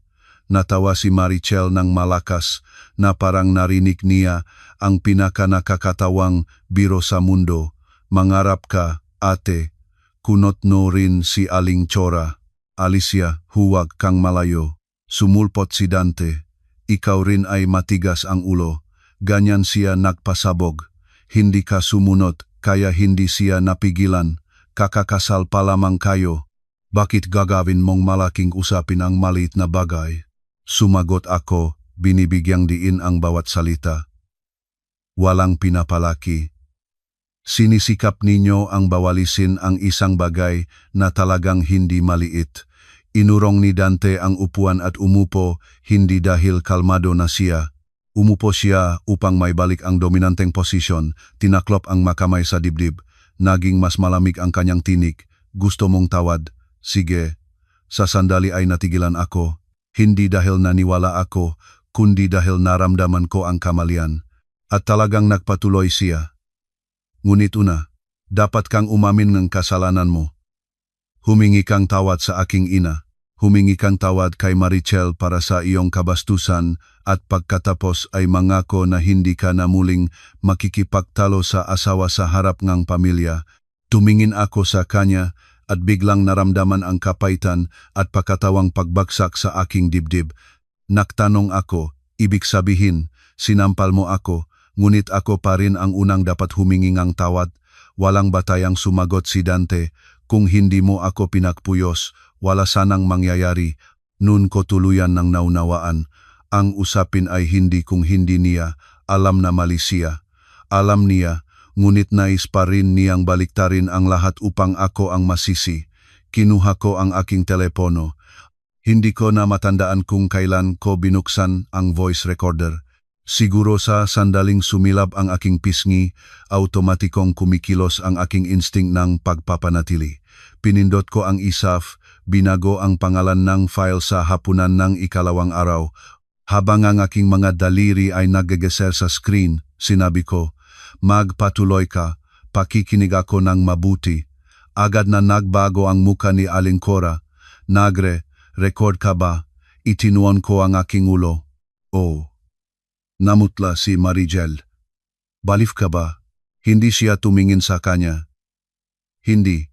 Natawa si Maricel ng malakas na parang narinig niya ang pinakanakakatawang biro sa mundo. Mangarap ka, ate. Kunotno rin si Aling Cora. Alicia, huwag kang malayo. Sumulpot si Dante. Ikaw rin ay matigas ang ulo. Ganyan siya nagpasabog. Hindi ka sumunod, kaya hindi siya napigilan. Kakakasal pa lamang kayo. Bakit gagawin mong malaking usapin ang maliit na bagay? Sumagot ako, binibigyang diin ang bawat salita. Walang pinapalaki. Sinisikap ninyo ang bawalisin ang isang bagay na talagang hindi maliit. Inurong ni Dante ang upuan at umupo, hindi dahil kalmado na siya. Umupo siya upang maibalik ang dominanteng posisyon, tinaklop ang makamay sa dibdib. Naging mas malamig ang kanyang tinig. Gusto mong tawad? Sige. Sa sandali ay natigilan ako. Hindi dahil naniwala ako, kundi dahil naramdaman ko ang kamalian. At talagang nagpatuloy siya. Ngunit una, dapat kang umamin ng kasalanan mo. Humingi kang tawad sa aking ina. Humingi kang tawad kay Marichel para sa iyong kabastusan at pagkatapos ay mangako na hindi ka na muling makikipagtalo sa asawa sa harap ng pamilya. Tumingin ako sa kanya at biglang naramdaman ang kapaitan at pakatawang pagbagsak sa aking dibdib. Nagtanong ako, ibig sabihin, sinampal mo ako, ngunit ako pa rin ang unang dapat humingi ng tawad. Walang batayang sumagot si Dante, kung hindi mo ako pinagpuyos, wala sanang mangyayari. Nun ko tuluyan ng naunawaan. Ang usapin ay hindi kung hindi niya, alam na mali siya. Alam niya, ngunit nais pa rin niyang baliktarin ang lahat upang ako ang masisi. Kinuha ko ang aking telepono. Hindi ko na matandaan kung kailan ko binuksan ang voice recorder. Siguro sa sandaling sumilab ang aking pisngi, automatikong kumikilos ang aking instinct ng pagpapanatili. Pinindot ko ang ISAF, binago ang pangalan ng file sa hapunan ng ikalawang araw. Habang ang aking mga daliri ay nagageser sa screen, sinabi ko, magpatuloy ka, pakikinig ako ng mabuti. Agad na nagbago ang muka ni Aling Cora. Nagre, record ka ba? Itinuon ko ang aking ulo. Oh. Namutla si Marichel. Balif ka ba? Hindi siya tumingin sa kanya. Hindi.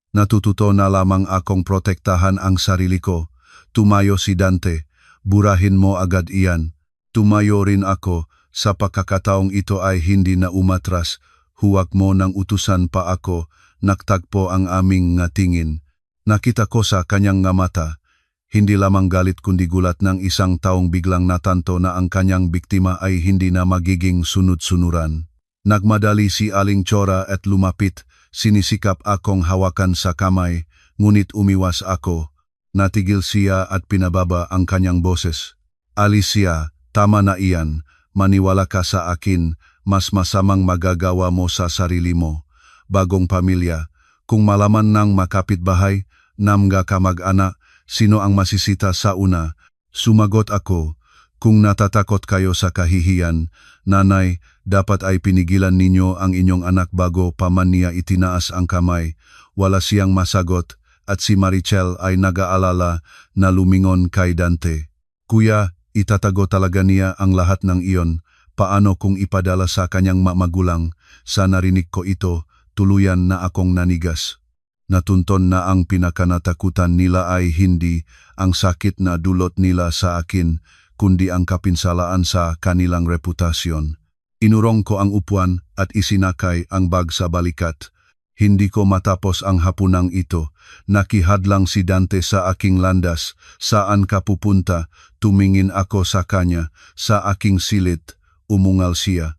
Natututo na lamang akong protektahan ang sarili ko. Tumayo si Dante. Burahin mo agad iyan. Tumayo rin ako. Sa pagkakataong ito ay hindi na umatras. Huwag mo nang utusan pa ako. Nagtagpo ang aming ngatingin. Nakita ko sa kanyang nga mata. Hindi lamang galit kundi gulat ng isang taong biglang natanto na ang kanyang biktima ay hindi na magiging sunod-sunuran. Nagmadali si Aling Cora at lumapit. Sinisikap akong hawakan sa kamay, ngunit umiwas ako. Natigil siya at pinababa ang kanyang boses. Alicia, tama na iyan. Maniwala ka sa akin, mas masamang magagawa mo sa sarili mo. Bagong pamilya, kung malaman ng makapitbahay, namga ka mag-anak, sino ang masisita sa una? Sumagot ako, kung natatakot kayo sa kahihiyan, nanay, dapat ay pinigilan ninyo ang inyong anak bago pa man niya itinaas ang kamay. Wala siyang masagot at si Marichel ay nag-aalala na lumingon kay Dante. Kuya, itatago talaga niya ang lahat ng iyon. Paano kung ipadala sa kanyang magulang? Sa narinig ko ito, tuluyan na akong nanigas. Natunton na ang pinakanatakutan nila ay hindi ang sakit na dulot nila sa akin, kundi ang kapinsalaan sa kanilang reputasyon. Inurong ko ang upuan at isinakay ang bag sa balikat. Hindi ko matapos ang hapunang ito. Nakihadlang si Dante sa aking landas. Saan ka pupunta? Tumingin ako sa kanya. Sa aking silid, umungal siya.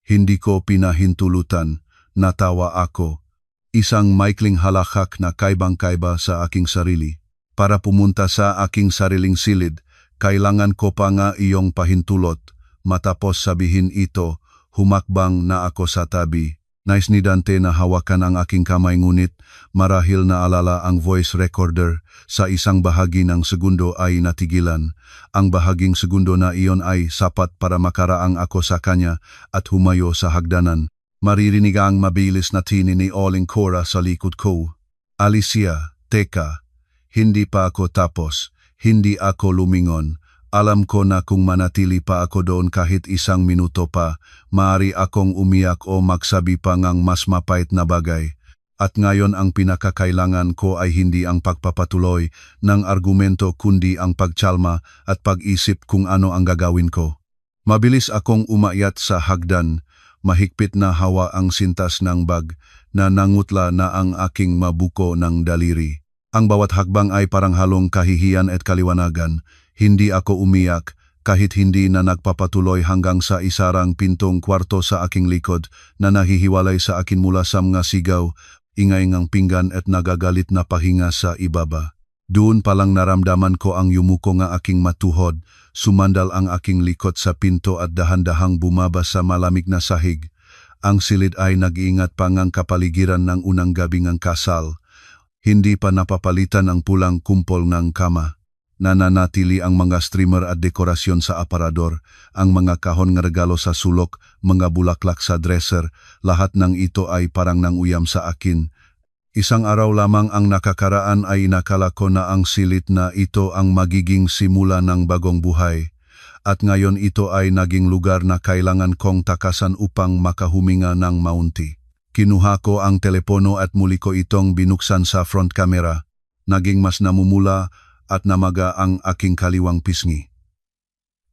Hindi ko pinahintulutan. Natawa ako. Isang maikling halakak na kaibang-kaiba sa aking sarili. Para pumunta sa aking sariling silid, kailangan ko pa nga iyong pahintulot. Matapos sabihin ito, humakbang na ako sa tabi. Nais ni Dante na hawakan ang aking kamay ngunit marahil naalala ang voice recorder. Sa isang bahagi ng segundo ay natigilan. Ang bahaging segundo na iyon ay sapat para makaraang ako sa kanya at humayo sa hagdanan. Maririnig ang mabilis na tini ni Aling Cora sa likod ko. Alicia, teka, hindi pa ako tapos, hindi ako lumingon. Alam ko na kung manatili pa ako doon kahit isang minuto pa, maaari akong umiyak o magsabi pa ngang mas mapait na bagay. At ngayon ang pinakakailangan ko ay hindi ang pagpapatuloy ng argumento kundi ang pagtsalma at pag-isip kung ano ang gagawin ko. Mabilis akong umakyat sa hagdan, mahigpit na hawa ang sintas ng bag na nangutla na ang aking mabuko ng daliri. Ang bawat hakbang ay parang halong kahihiyan at kaliwanagan. Hindi ako umiyak kahit hindi na nagpapatuloy hanggang sa isarang pintong kwarto sa aking likod na nahihiwalay sa akin mula sa mga sigaw, ingay ng pinggan at nagagalit na pahinga sa ibaba. Doon palang naramdaman ko ang yumuko nga aking matuhod, sumandal ang aking likod sa pinto at dahan-dahang bumaba sa malamig na sahig. Ang silid ay nag-iingat pa ngang kapaligiran ng unang gabi ngang kasal. Hindi pa napapalitan ang pulang kumpol ng kama. Nananatili ang mga streamer at dekorasyon sa aparador, ang mga kahon ng regalo sa sulok, mga bulaklak sa dresser, lahat ng ito ay parang nanguyam sa akin. Isang araw lamang ang nakakaraan ay inakala ko na ang silid na ito ang magiging simula ng bagong buhay. At ngayon ito ay naging lugar na kailangan kong takasan upang makahuminga ng maunti. Kinuha ko ang telepono at muli ko itong binuksan sa front camera. Naging mas namumula at namaga ang aking kaliwang pisngi.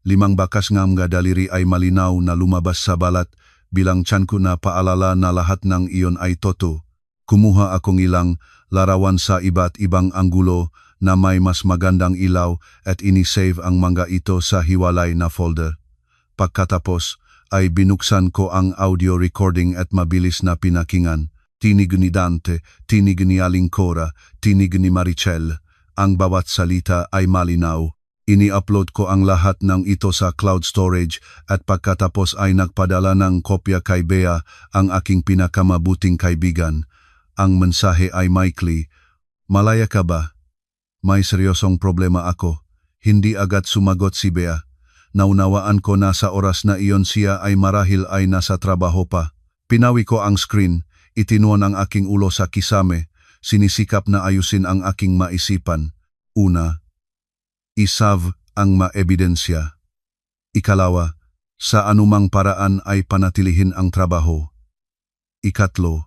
5 bakas nga mga daliri ay malinaw na lumabas sa balat bilang tiyan ko na paalala na lahat ng iyon ay totoo. Kumuha akong ilang larawan sa iba't ibang anggulo na may mas magandang ilaw at inisave ang mga ito sa hiwalay na folder. Pagkatapos ay binuksan ko ang audio recording at mabilis na pinakingan. Tinig ni Dante, tinig ni Aling Cora, tinig ni Marichel. Ang bawat salita ay malinaw. Ini-upload ko ang lahat ng ito sa cloud storage at pagkatapos ay nagpadala ng kopya kay Bea, ang aking pinakamabuting kaibigan. Ang mensahe ay maikli, "Malaya ka ba? May seryosong problema ako." Hindi agad sumagot si Bea. Naunawaan ko na sa oras na iyon siya ay marahil ay nasa trabaho pa. Pinawi ko ang screen, itinuon ang aking ulo sa kisame. Sinisikap na ayusin ang aking maisipan. Una, isav ang maebidensya. Ikalawa, sa anumang paraan ay panatilihin ang trabaho. Ikatlo,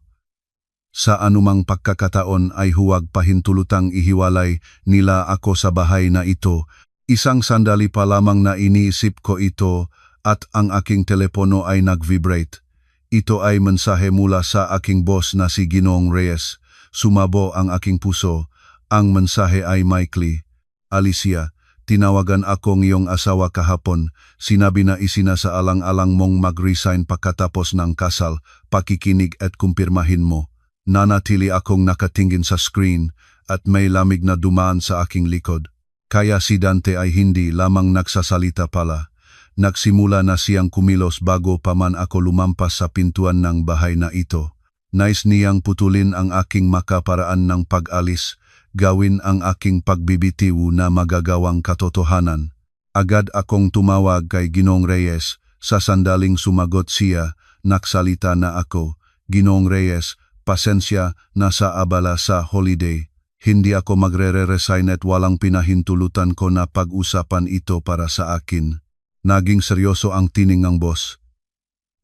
sa anumang pagkakataon ay huwag pahintulutang ihiwalay nila ako sa bahay na ito. Isang sandali pa lamang na iniisip ko ito at ang aking telepono ay nag-vibrate. Ito ay mensahe mula sa aking boss na si Ginoong Reyes. Sumabo ang aking puso. Ang mensahe ay maikli. "Alicia, tinawagan ako ng iyong asawa kahapon. Sinabi na isinasaalang-alang mong mag-resign pagkatapos ng kasal. Pakikinig at kumpirmahin mo." Nanatili akong nakatingin sa screen at may lamig na dumaan sa aking likod. Kaya si Dante ay hindi lamang nagsasalita pala. Nagsimula na siyang kumilos bago pa man ako lumampas sa pintuan ng bahay na ito. Nais niyang putulin ang aking makaparaan ng pag-alis, gawin ang aking pagbibitiw na magagawang katotohanan. Agad akong tumawag kay Ginoong Reyes. Sa sandaling sumagot siya, nagsalita na ako. "Ginoong Reyes, pasensya, nasa abala sa holiday. Hindi ako magre-resign at walang pinahintulutan ko na pag-usapan ito para sa akin." Naging seryoso ang tining ng boss.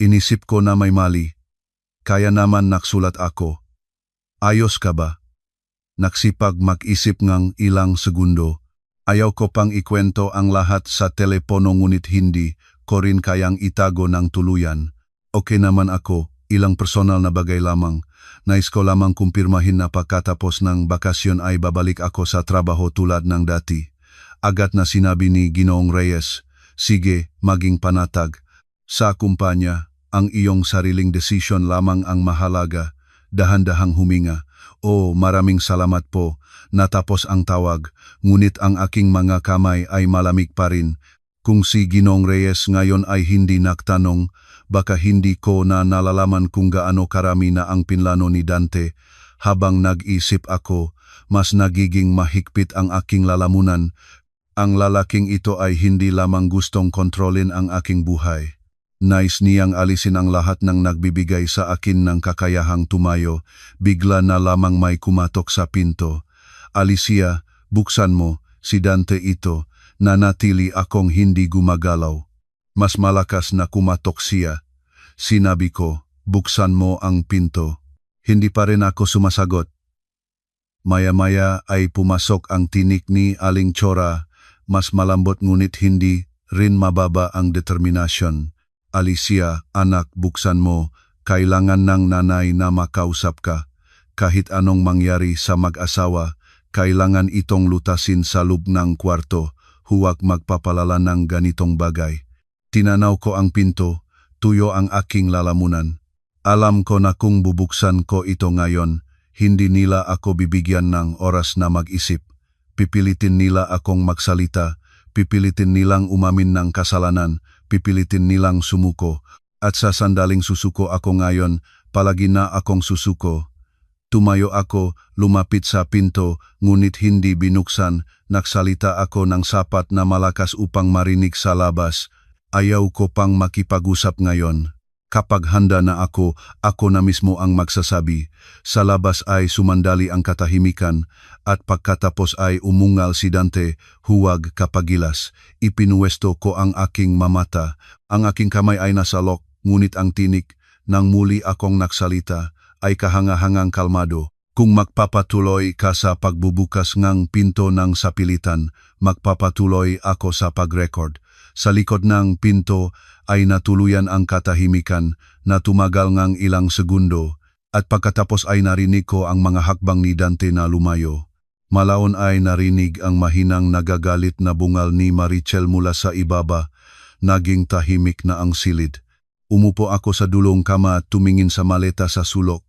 Inisip ko na may mali. Kaya naman naksulat ako. "Ayos ka ba?" Nagsipag mag-isip ngang ilang segundo. Ayaw ko pang ikwento ang lahat sa telepono ngunit hindi ko rin kayang itago ng tuluyan. Okay naman ako, ilang personal na bagay lamang. Nais ko lamang kumpirmahin na pagkatapos ng bakasyon ay babalik ako sa trabaho tulad ng dati. Agad na sinabi ni Ginoong Reyes, "Sige, maging panatag. Sa kumpanya, ang iyong sariling desisyon lamang ang mahalaga." Dahan-dahang huminga. "Oh, maraming salamat po." Natapos ang tawag, ngunit ang aking mga kamay ay malamig pa rin. Kung si Ginoong Reyes ngayon ay hindi nagtanong, baka hindi ko na nalalaman kung gaano karami na ang pinlano ni Dante. Habang nag-isip ako, mas nagiging mahigpit ang aking lalamunan. Ang lalaking ito ay hindi lamang gustong kontrolin ang aking buhay. Nais niyang alisin ang lahat ng nagbibigay sa akin ng kakayahang tumayo. Bigla na lamang may kumatok sa pinto. "Alicia, buksan mo, si Dante ito." Nanatili akong hindi gumagalaw. Mas malakas na kumatok siya. Sinabi ko, "Buksan mo ang pinto." Hindi pa rin ako sumasagot. Maya-maya ay pumasok ang tinik ni Aling Chora. Mas malambot ngunit hindi rin mababa ang determinasyon. "Alicia, anak, buksan mo. Kailangan ng nanay na makausap ka. Kahit anong mangyari sa mag-asawa, kailangan itong lutasin sa loob ng kwarto. Huwag magpapalala ng ganitong bagay." Tinanaw ko ang pinto, tuyo ang aking lalamunan. Alam ko na kung bubuksan ko ito ngayon, hindi nila ako bibigyan ng oras na mag-isip. pipilitin nila akong magsalita, pipilitin nilang umamin ng kasalanan, pipilitin nilang sumuko. At sa sandaling susuko ako ngayon, palagi na akong susuko. Tumayo ako, lumapit sa pinto, ngunit hindi binuksan, nagsalita ako ng sapat na malakas upang marinig sa labas. Ayaw ko pang makipag-usap ngayon. Kapag handa na ako na mismo ang magsasabi. Sa labas ay sumandali ang katahimikan, at pagkatapos ay umungal si Dante, huwag kapagilas. Ipinuwesto ko ang aking mamata. Ang aking kamay ay nasa lock, ngunit ang tinik, nang muli akong nagsalita, ay kahangahangang kalmado. Kung magpapatuloy ka sa pagbubukas ng pinto ng sapilitan, magpapatuloy ako sa pag-record. Sa likod ng pinto ay natuluyan ang katahimikan na tumagal ng ilang segundo, at pagkatapos ay narinig ko ang mga hakbang ni Dante na lumayo. Malaon ay narinig ang mahinang nagagalit na bungal ni Marichel mula sa ibaba. Naging tahimik na ang silid. Umupo ako sa dulong kama at tumingin sa maleta sa sulok.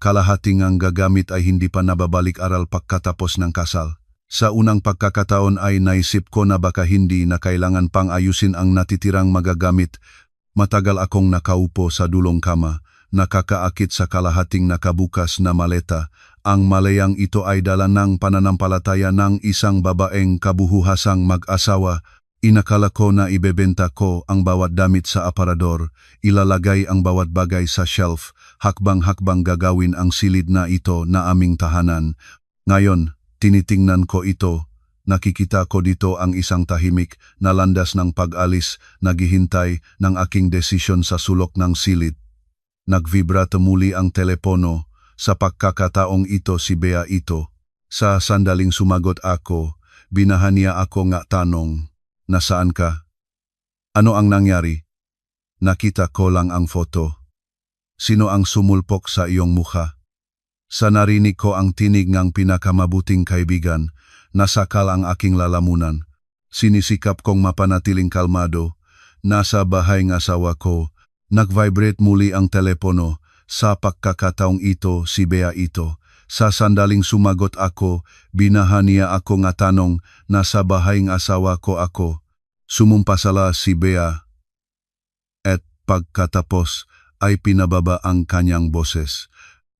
Kalahating ang gagamit ay hindi pa nababalik-aral pagkatapos ng kasal. Sa unang pagkakataon ay naisip ko na baka hindi na kailangan pang ayusin ang natitirang magagamit. Matagal akong nakaupo sa dulong kama, nakakaakit sa kalahating nakabukas na maleta. Ang malayang ito ay dala ng pananampalataya ng isang babaeng kabuhuhasang mag-asawa. Inakala ko na ibebenta ko ang bawat damit sa aparador, ilalagay ang bawat bagay sa shelf, hakbang-hakbang gagawin ang silid na ito na aming tahanan. Ngayon, tinitingnan ko ito, nakikita ko dito ang isang tahimik na landas ng pag-alis, naghihintay ng aking desisyon sa sulok ng silid. Nagvibrata muli ang telepono, sa pagkakataong ito si Bea ito. Sa sandaling sumagot ako, binahan niya ako nga tanong, nasaan ka? Ano ang nangyari? Nakita ko lang ang foto. Sino ang sumulpok sa iyong mukha? Sa narinig ko ang tinig ng pinakamabuting kaibigan, nasakal ang aking lalamunan. Sinisikap kong mapanatiling kalmado. Nasa bahay ng asawa ko, nag-vibrate muli ang telepono. Sa pagkakataong ito si Bea ito. Sa sandaling sumagot ako, binahan niya ako nga tanong, nasa bahay ng asawa ko ako. Sumumpasala si Bea. At pagkatapos ay pinababa ang kanyang boses.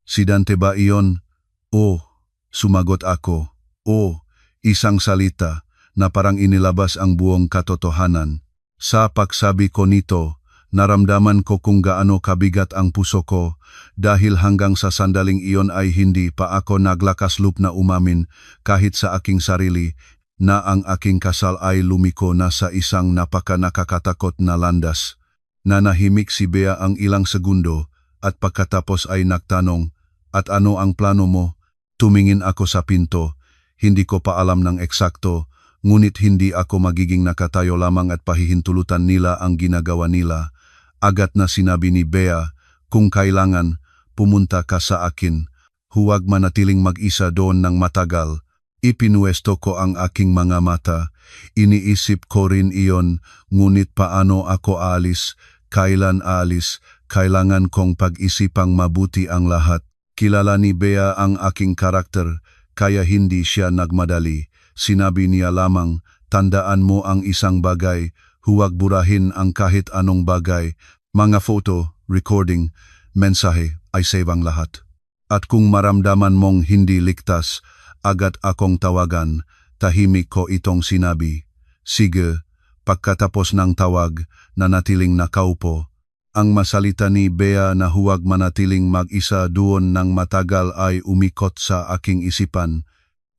Si Dante ba iyon? O, sumagot ako. O, isang salita na parang inilabas ang buong katotohanan. Sa pagsabi ko nito, naramdaman ko kung gaano kabigat ang puso ko dahil hanggang sa sandaling iyon ay hindi pa ako naglakas loob na umamin kahit sa aking sarili na ang aking kasal ay lumiko na sa isang nakakatakot na landas. Nanahimik si Bea ang ilang segundo at pagkatapos ay nagtanong, at ano ang plano mo? Tumingin ako sa pinto. Hindi ko pa alam ng eksakto, ngunit hindi ako magiging nakatayo lamang at pahihintulutan nila ang ginagawa nila. Agad na sinabi ni Bea, kung kailangan, pumunta ka sa akin. Huwag manatiling mag-isa doon ng matagal. Ipinuwesto ko ang aking mga mata. Iniisip ko rin iyon, ngunit paano ako aalis? Kailan aalis? Kailangan kong pag-isipang mabuti ang lahat. Kilala ni Bea ang aking karakter, kaya hindi siya nagmadali. Sinabi niya lamang, tandaan mo ang isang bagay, huwag burahin ang kahit anong bagay. Mga photo, recording, mensahe ay save ang lahat. At kung maramdaman mong hindi ligtas, agad akong tawagan. Tahimik ko itong sinabi. Sige, pagkatapos ng tawag, nanatiling nakaupo. Ang masalita ni Bea na huwag manatiling mag-isa doon ng matagal ay umikot sa aking isipan.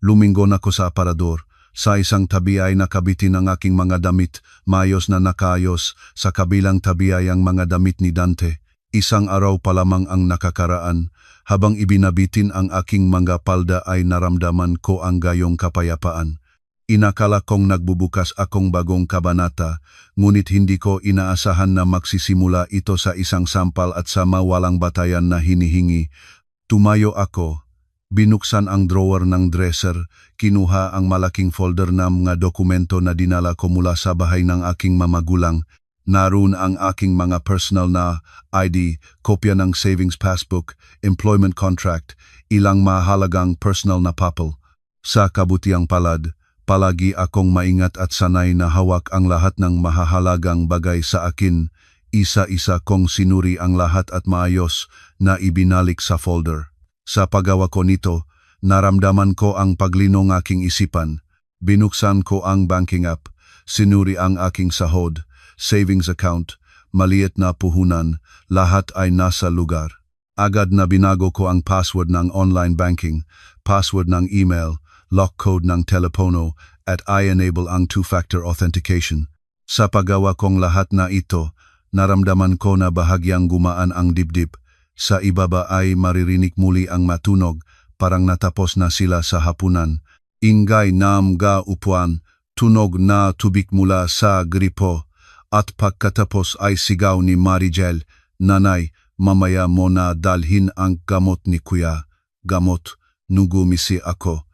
Lumingon ako sa aparador. Sa isang tabi ay nakabitin ang aking mga damit, maayos na nakaayos. Sa kabilang tabi ay ang mga damit ni Dante. Isang araw pa lamang ang nakakaraan. Habang ibinabitin ang aking mga palda ay naramdaman ko ang gayong kapayapaan. Inakala kong nagbubukas akong bagong kabanata, ngunit hindi ko inaasahan na magsisimula ito sa isang sampal at sa mawalang batayan na hinihingi. Tumayo ako, binuksan ang drawer ng dresser, kinuha ang malaking folder ng mga dokumento na dinala ko mula sa bahay ng aking mamagulang. Naroon ang aking mga personal na ID, kopya ng savings passbook, employment contract, ilang mahalagang personal na papel. Sa kabutiang palad, palagi akong maingat at sanay na hawak ang lahat ng mahahalagang bagay sa akin. Isa-isa kong sinuri ang lahat at maayos na ibinalik sa folder. Sa paggawa ko nito, naramdaman ko ang paglinong aking isipan. Binuksan ko ang banking app, sinuri ang aking sahod, savings account, maliit na puhunan, lahat ay nasa lugar. Agad na binago ko ang password ng online banking, password ng email, lock code ng telepono at I-enable ang two-factor authentication. Sa paggawa kong lahat na ito, naramdaman ko na bahagyang gumaan ang dibdib. Sa ibaba ay maririnig muli ang matunog, parang natapos na sila sa hapunan. Ingay na mga upuan, tunog na tubig mula sa gripo, at pagkatapos ay sigaw ni Marigel, "Nanay, mamaya mo na dalhin ang gamot ni Kuya." Gamot, nugumisi ako.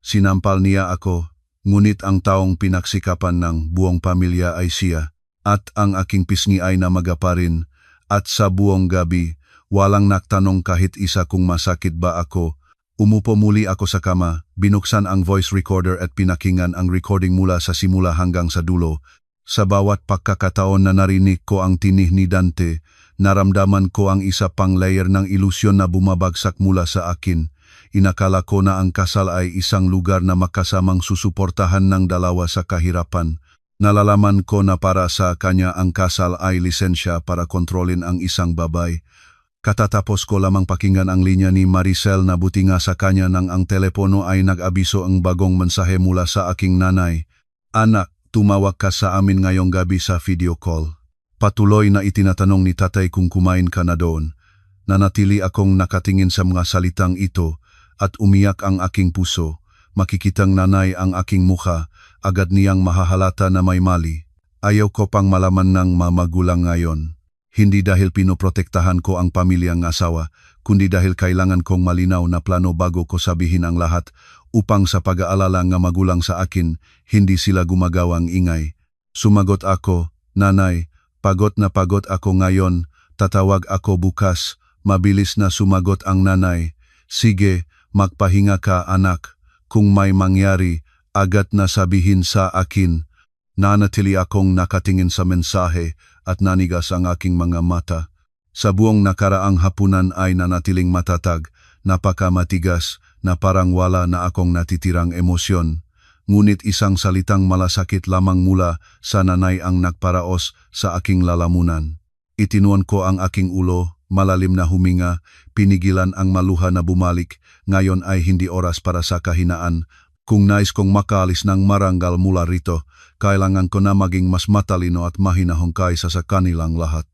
Sinampal niya ako, ngunit ang taong pinagsikapan ng buong pamilya ay siya, at ang aking pisngi ay namaga pa rin, at sa buong gabi, walang nagtanong kahit isa kung masakit ba ako. Umupo muli ako sa kama, binuksan ang voice recorder at pinakinggan ang recording mula sa simula hanggang sa dulo. Sa bawat pagkakataon na narinig ko ang tinig ni Dante, naramdaman ko ang isa pang layer ng ilusyon na bumabagsak mula sa akin. Inakala ko na ang kasal ay isang lugar na makasamang susuportahan ng dalawa sa kahirapan. Nalalaman ko na para sa kanya ang kasal ay lisensya para kontrolin ang isang babay. Katatapos ko lamang pakinggan ang linya ni Maricel na buti nga sa kanya nang ang telepono ay nag-abiso ang bagong mensahe mula sa aking nanay. "Anak, tumawag ka sa amin ngayong gabi sa video call." Patuloy na itinatanong ni tatay kung kumain ka na doon. Nanatili akong nakatingin sa mga salitang ito at umiyak ang aking puso. Makikitang nanay ang aking mukha, agad niyang mahahalata na may mali. Ayaw ko pang malaman ng mamagulang ngayon. Hindi dahil pinoprotektahan ko ang pamilyang asawa, kundi dahil kailangan kong malinaw na plano bago ko sabihin ang lahat upang sa pag-aalala ng magulang sa akin, hindi sila gumagawang ingay. Sumagot ako, "Nanay, pagod na pagod ako ngayon, tatawag ako bukas." Mabilis na sumagot ang nanay, "Sige, magpahinga ka anak. Kung may mangyari, agad na sabihin sa akin." Nanatili akong nakatingin sa mensahe at nanigas ang aking mga mata. Sa buong nakaraang hapunan ay nanatiling matatag, napakamatigas na parang wala na akong natitirang emosyon. Ngunit isang salitang malasakit lamang mula sa nanay ang nagparaos sa aking lalamunan. Itinuan ko ang aking ulo, malalim na huminga, pinigilan ang maluha na bumalik. Ngayon ay hindi oras para sa kahinaan. Kung nais kong makaalis ng maranggal mula rito, kailangan ko na maging mas matalino at mahinahon kaysa sa kanilang lahat.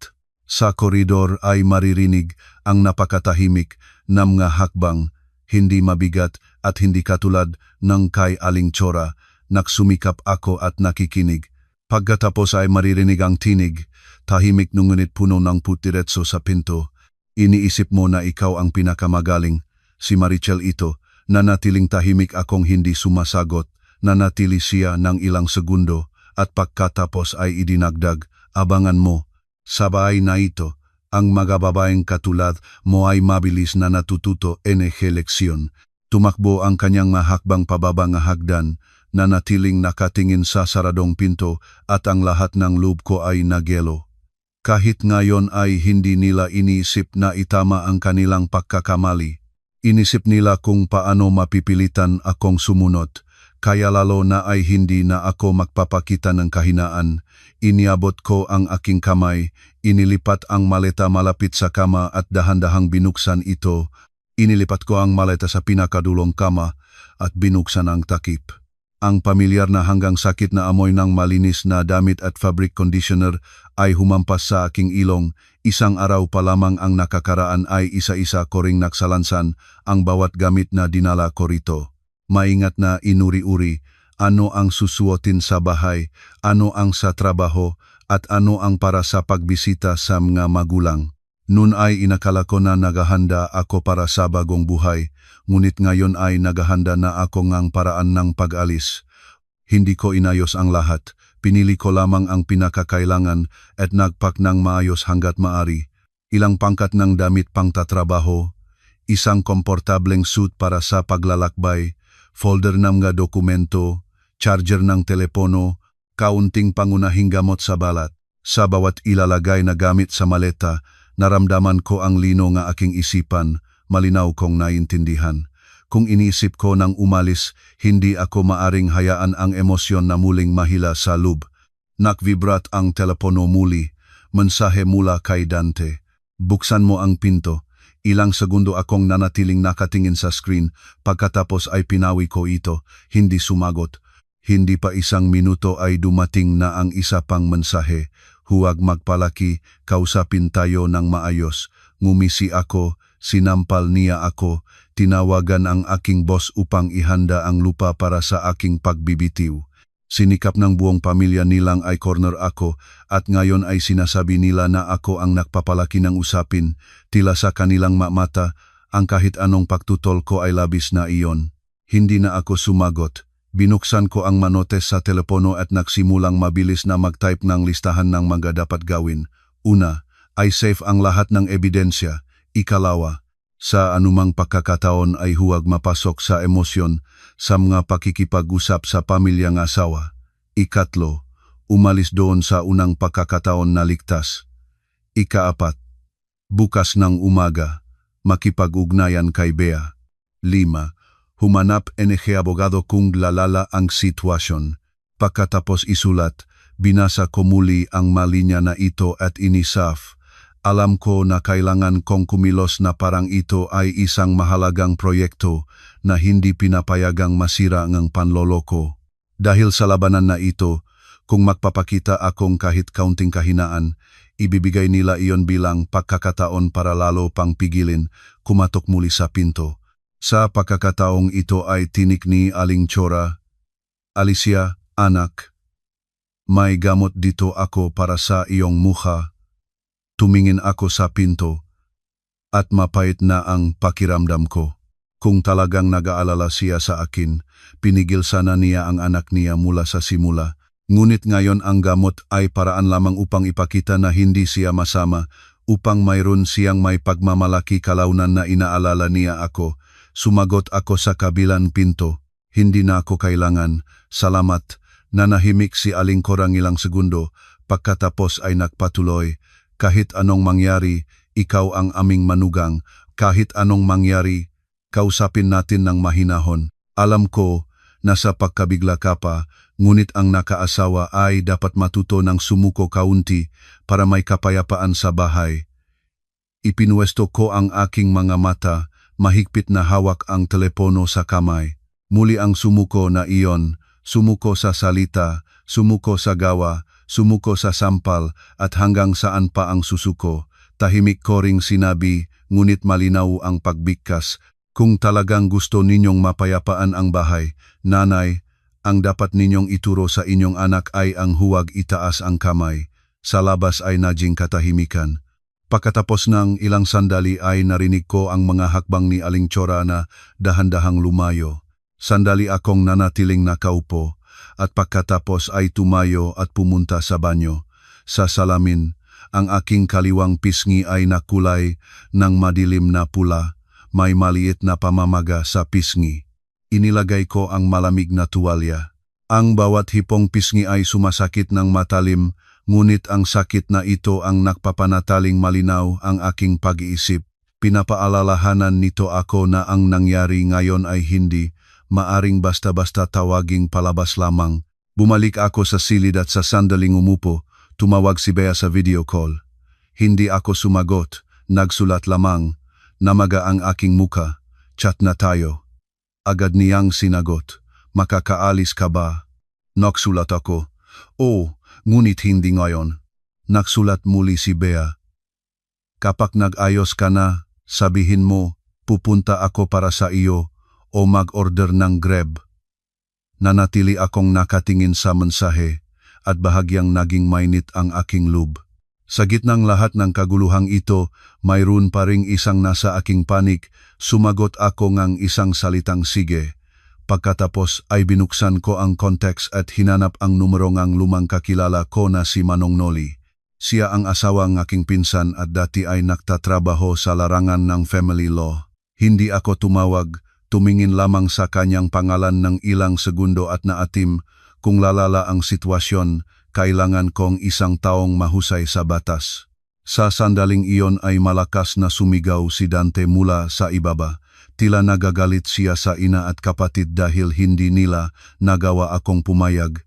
Sa koridor ay maririnig ang napakatahimik na mga hakbang, hindi mabigat at hindi katulad ng kay Aling Chora. Nagsumikap ako at nakikinig. Pagkatapos ay maririnig ang tinig, tahimik ngunit puno ng putiretso sa pinto. Iniisip mo na ikaw ang pinakamagaling. Si Maricel ito. Nanatiling tahimik akong hindi sumasagot, nanatili siya ng ilang segundo at pagkatapos ay idinagdag, "Abangan mo." Sabay na ito, ang mga babaeng katulad mo ay mabilis na natututo leksyon. Tumakbo ang kanyang mahakbang pababa ng hagdan, nanatiling nakatingin sa saradong pinto at ang lahat ng loob ko ay nagyelo. Kahit ngayon ay hindi nila iniisip na itama ang kanilang pagkakamali. Inisip nila kung paano mapipilitan akong sumunod, kaya lalo na ay hindi na ako magpapakita ng kahinaan. Iniabot ko ang aking kamay, inilipat ang maleta malapit sa kama at dahan-dahang binuksan ito. Inilipat ko ang maleta sa pinakadulong kama at binuksan ang takip. Ang pamilyar na hanggang sakit na amoy ng malinis na damit at fabric conditioner ay humampas sa aking ilong. Isang araw pa lamang ang nakakaraan ay isa-isa ko ring naksalansan ang bawat gamit na dinala ko rito. Maingat na inuri-uri, ano ang susuotin sa bahay, ano ang sa trabaho, at ano ang para sa pagbisita sa mga magulang. Noon ay inakala ko na naghahanda ako para sa bagong buhay, ngunit ngayon ay naghahanda na ako ngang paraan ng pag-alis. Hindi ko inayos ang lahat. Pinili ko lamang ang pinakakailangan at nagpak ng maayos hanggat maari. Ilang pangkat ng damit pang tatrabaho, isang komportableng suit para sa paglalakbay, folder ng mga dokumento, charger ng telepono, kaunting pangunahing gamot sa balat. Sa bawat ilalagay na gamit sa maleta, naramdaman ko ang lino nga aking isipan, malinaw kong naintindihan. Kung inisip ko nang umalis, hindi ako maaring hayaan ang emosyon na muling mahila sa loob. Nakvibrat ang telepono muli, mensahe mula kay Dante. Buksan mo ang pinto. Ilang segundo akong nanatiling nakatingin sa screen, pagkatapos ay pinawi ko ito, hindi sumagot. Hindi pa isang minuto ay dumating na ang isa pang mensahe. Huwag magpalaki, kausapin tayo ng maayos. Ngumisi ako, sinampal niya ako, tinawagan ang aking boss upang ihanda ang lupa para sa aking pagbibitiw. Sinikap ng buong pamilya nilang ay corner ako at ngayon ay sinasabi nila na ako ang nagpapalaki ng usapin. Tila sa kanilang mata, ang kahit anong pagtutol ko ay labis na iyon. Hindi na ako sumagot. Binuksan ko ang manotes sa telepono at nagsimulang mabilis na mag-type ng listahan ng mga dapat gawin. Una, ay save ang lahat ng ebidensya. Ikalawa, sa anumang pagkakataon ay huwag mapasok sa emosyon sa mga pakikipag-usap sa pamilyang asawa. Ikatlo, umalis doon sa unang pagkakataon na ligtas. Ikaapat, bukas ng umaga, makipag-ugnayan kay Bea. 5. Humanap abogado kung lalala ang sitwasyon. Pagkatapos isulat, binasa ko muli ang malinya na ito at inisaf. Alam ko na kailangan kong kumilos na parang ito ay isang mahalagang proyekto na hindi pinapayagang masira ng panloloko. Dahil sa labanan na ito, kung magpapakita akong kahit kaunting kahinaan, ibibigay nila iyon bilang pagkakataon para lalo pang pigilin, kumatok muli sa pinto. Sa pagkakataong ito ay tinik ni Aling Chora. Alicia, anak, may gamot dito ako para sa iyong mukha. Tumingin ako sa pinto at mapait na ang pakiramdam ko. Kung talagang nag-aalala siya sa akin, pinigil sana niya ang anak niya mula sa simula. Ngunit ngayon ang gamot ay paraan lamang upang ipakita na hindi siya masama, upang mayroon siyang may pagmamalaki kalaunan na inaalala niya ako. Sumagot ako sa kabilang pinto. Hindi na ako kailangan. Salamat. Nanahimik si Aling Korang ilang segundo, pagkatapos ay nagpatuloy. Kahit anong mangyari, ikaw ang aming manugang. Kahit anong mangyari, kausapin natin ng mahinahon. Alam ko, nasa pagkabigla ka pa, ngunit ang nakaasawa ay dapat matuto ng sumuko kaunti para may kapayapaan sa bahay. Ipinwesto ko ang aking mga mata, mahigpit na hawak ang telepono sa kamay. Muli ang sumuko na iyon, sumuko sa salita, sumuko sa gawa, sumuko sa sampal at hanggang saan pa ang susuko. Tahimik ko ring sinabi, ngunit malinaw ang pagbigkas. Kung talagang gusto ninyong mapayapaan ang bahay, nanay, ang dapat ninyong ituro sa inyong anak ay ang huwag itaas ang kamay. Sa labas ay naging katahimikan. Pagkatapos ng ilang sandali ay narinig ko ang mga hakbang ni Aling Chora na dahan-dahang lumayo. Sandali akong nanatiling nakaupo. At pagkatapos ay tumayo at pumunta sa banyo. Sa salamin, ang aking kaliwang pisngi ay nakulay ng madilim na pula, may maliit na pamamaga sa pisngi. Inilagay ko ang malamig na tuwalya. Ang bawat hipong pisngi ay sumasakit ng matalim, ngunit ang sakit na ito ang nagpapanataling malinaw ang aking pag-iisip. Pinapaalalahanan nito ako na ang nangyari ngayon ay hindi maaring basta-basta tawaging palabas lamang. Bumalik ako sa silid at sa sandaling umupo, tumawag si Bea sa video call. Hindi ako sumagot, nagsulat lamang, namaga ang aking muka, chat na tayo. Agad niyang sinagot, makakaalis ka ba? Nagsulat ako, oh, ngunit hindi ngayon. Nagsulat muli si Bea. Kapag nag-ayos ka na, sabihin mo, pupunta ako para sa iyo, o mag-order ng Grab. Nanatili akong nakatingin sa mensahe at bahagyang naging mainit ang aking loob. Sa gitnang lahat ng kaguluhang ito, mayroon pa ring isang nasa aking panik, sumagot ako ng isang salitang sige. Pagkatapos ay binuksan ko ang context at hinanap ang numero ng lumang kakilala ko na si Manong Noli. Siya ang asawa ng aking pinsan at dati ay nagtatrabaho sa larangan ng family law. Hindi ako tumawag, tumingin lamang sa kanyang pangalan ng ilang segundo at naatim, kung lalala ang sitwasyon, kailangan kong isang taong mahusay sa batas. Sa sandaling iyon ay malakas na sumigaw si Dante mula sa ibaba. Tila nagagalit siya sa ina at kapatid dahil hindi nila nagawa akong pumayag.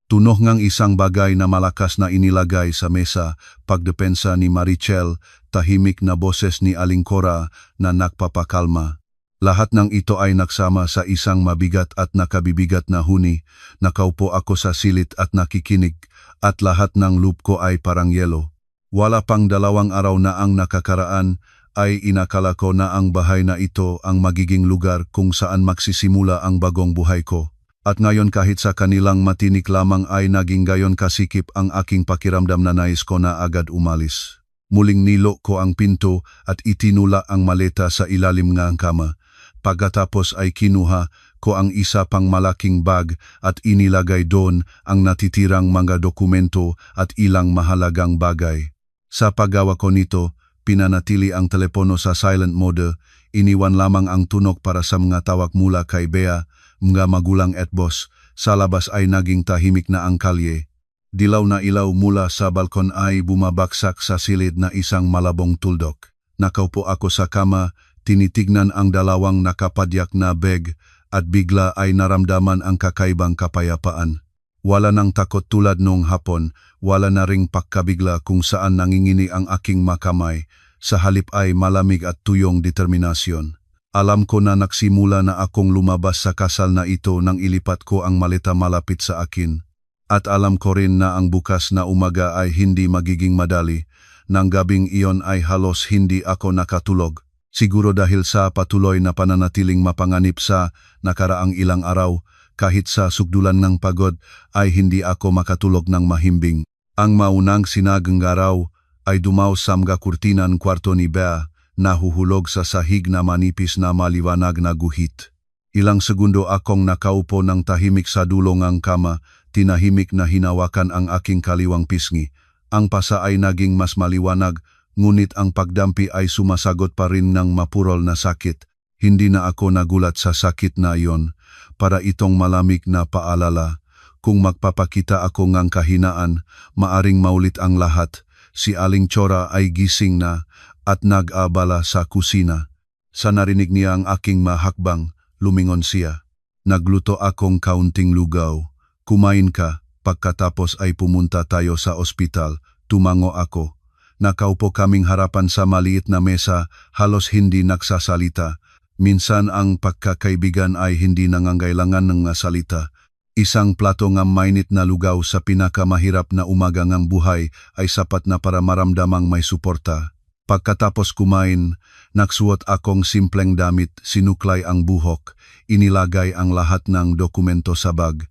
Tunog ngang isang bagay na malakas na inilagay sa mesa, pagdepensa ni Marichel, tahimik na boses ni Aling Cora na nagpapakalma. Lahat ng ito ay nagsama sa isang mabigat at nakabibigat na huni. Nakaupo ako sa silid at nakikinig, at lahat ng loob ko ay parang yelo. Wala pang 2 araw na ang nakakaraan, ay inakala ko na ang bahay na ito ang magiging lugar kung saan magsisimula ang bagong buhay ko. At ngayon kahit sa kanilang matinik lamang ay naging gayon kasikip ang aking pakiramdam na nais ko na agad umalis. Muling nilo ko ang pinto at itinula ang maleta sa ilalim ng kama. Pagkatapos ay kinuha ko ang isa pang malaking bag at inilagay doon ang natitirang mga dokumento at ilang mahalagang bagay. Sa paggawa ko nito, pinanatili ang telepono sa silent mode, iniwan lamang ang tunog para sa mga tawag mula kay Bea, mga magulang at boss. Sa labas ay naging tahimik na ang kalye. Dilaw na ilaw mula sa balkon ay bumabagsak sa silid na isang malabong tuldok. Nakaupo ako sa kama, tinitignan ang 2 nakapadyak na bag at bigla ay naramdaman ang kakaibang kapayapaan. Wala nang takot tulad noong hapon, wala na ring pagkabigla kung saan nangingini ang aking makamay, sa halip ay malamig at tuyong determinasyon. Alam ko na nagsimula na akong lumabas sa kasal na ito nang ilipat ko ang maleta malapit sa akin. At alam ko rin na ang bukas na umaga ay hindi magiging madali. Nang gabing iyon ay halos hindi ako nakatulog. Siguro dahil sa patuloy na pananatiling mapanganib sa nakaraang ilang araw, kahit sa sugdulan ng pagod ay hindi ako makatulog ng mahimbing. Ang maunang sinagang araw ay dumaw sa mga kurtinan kwarto ni Bea, nahuhulog sa sahig na manipis na maliwanag na guhit. Ilang segundo akong nakaupo ng tahimik sa dulo ng kama, tinahimik na hinawakan ang aking kaliwang pisngi. Ang pasa ay naging mas maliwanag, ngunit ang pagdampi ay sumasagot pa rin ng mapurol na sakit. Hindi na ako nagulat sa sakit na iyon, para itong malamig na paalala. Kung magpapakita ako ng kahinaan, maaring maulit ang lahat. Si Aling Cora ay gising na at nag-abala sa kusina. Sa narinig niya ang aking mahakbang, lumingon siya. Nagluto akong kaunting lugaw. Kumain ka, pagkatapos ay pumunta tayo sa ospital. Tumango ako. Nakaupo kaming harapan sa maliit na mesa, halos hindi nagsasalita. Minsan ang pagkakaibigan ay hindi nangangailangan ng salita. Isang plato ng mainit na lugaw sa pinakamahirap na umaga ng buhay ay sapat na para maramdamang may suporta. Pagkatapos kumain, nagsuot akong simpleng damit, sinuklay ang buhok, inilagay ang lahat ng dokumento sa bag.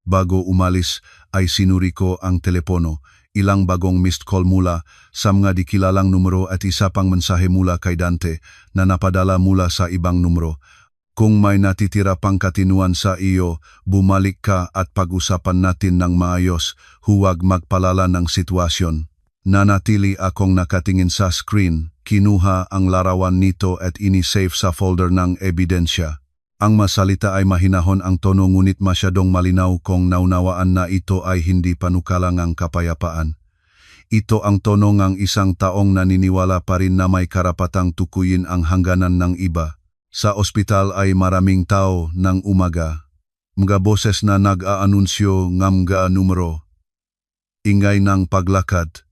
Bago umalis ay sinuri ko ang telepono. Ilang bagong missed call mula sa mga dikilalang numero at isa pang mensahe mula kay Dante na napadala mula sa ibang numero. Kung may natitira pang katinuan sa iyo, bumalik ka at pag-usapan natin ng maayos, huwag magpalala ng sitwasyon. Nanatili akong nakatingin sa screen, kinuha ang larawan nito at inisave sa folder ng ebidensya. Ang masalita ay mahinahon ang tono ngunit masyadong malinaw kung naunawaan na ito ay hindi panukalang ang kapayapaan. Ito ang tono ng isang taong naniniwala pa rin na may karapatang tukuyin ang hangganan ng iba. Sa ospital ay maraming tao ng umaga. Mga boses na nag-aanunsyo ng mga numero. Ingay ng paglakad.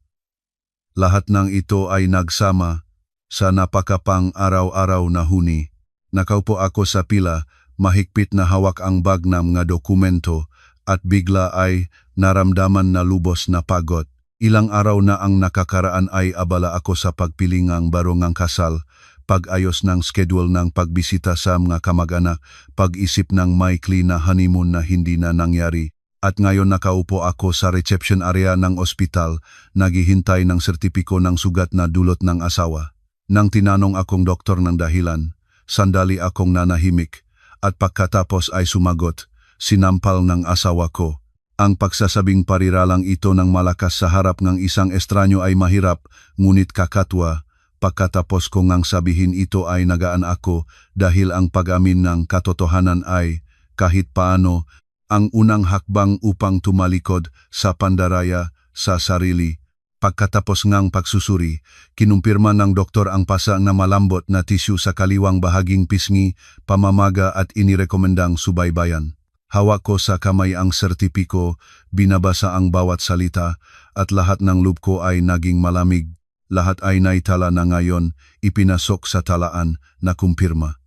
Lahat ng ito ay nagsama sa napakapang araw-araw na huni. Nakaupo ako sa pila, mahigpit na hawak ang bag ng mga dokumento at bigla ay naramdaman na lubos na pagod. Ilang araw na ang nakakaraan ay abala ako sa pagpilingang barong kasal, pag-ayos ng schedule ng pagbisita sa mga kamag-anak, pag-isip ng maikli na honeymoon na hindi na nangyari. At ngayon nakaupo ako sa reception area ng ospital, naghihintay ng sertipiko ng sugat na dulot ng asawa. Nang tinanong akong doktor ng dahilan, sandali akong nanahimik at pagkatapos ay sumagot, sinampal ng asawa ko. Ang pagsasabing pariralang ito ng malakas sa harap ng isang estranyo ay mahirap, ngunit kakatwa, Pagkatapos ko ngang sabihin ito ay nagaan ako dahil ang pag-amin ng katotohanan ay, kahit paano, ang unang hakbang upang tumalikod sa pandaraya sa sarili. Pagkatapos ngang pagsusuri, kinumpirma ng doktor ang pasa na malambot na tisyu sa kaliwang bahaging pisngi, pamamaga at inirekomendang subaybayan. Hawak ko sa kamay ang sertipiko, binabasa ang bawat salita, at lahat ng loob ko ay naging malamig. Lahat ay naitala na ngayon, ipinasok sa talaan na kumpirma.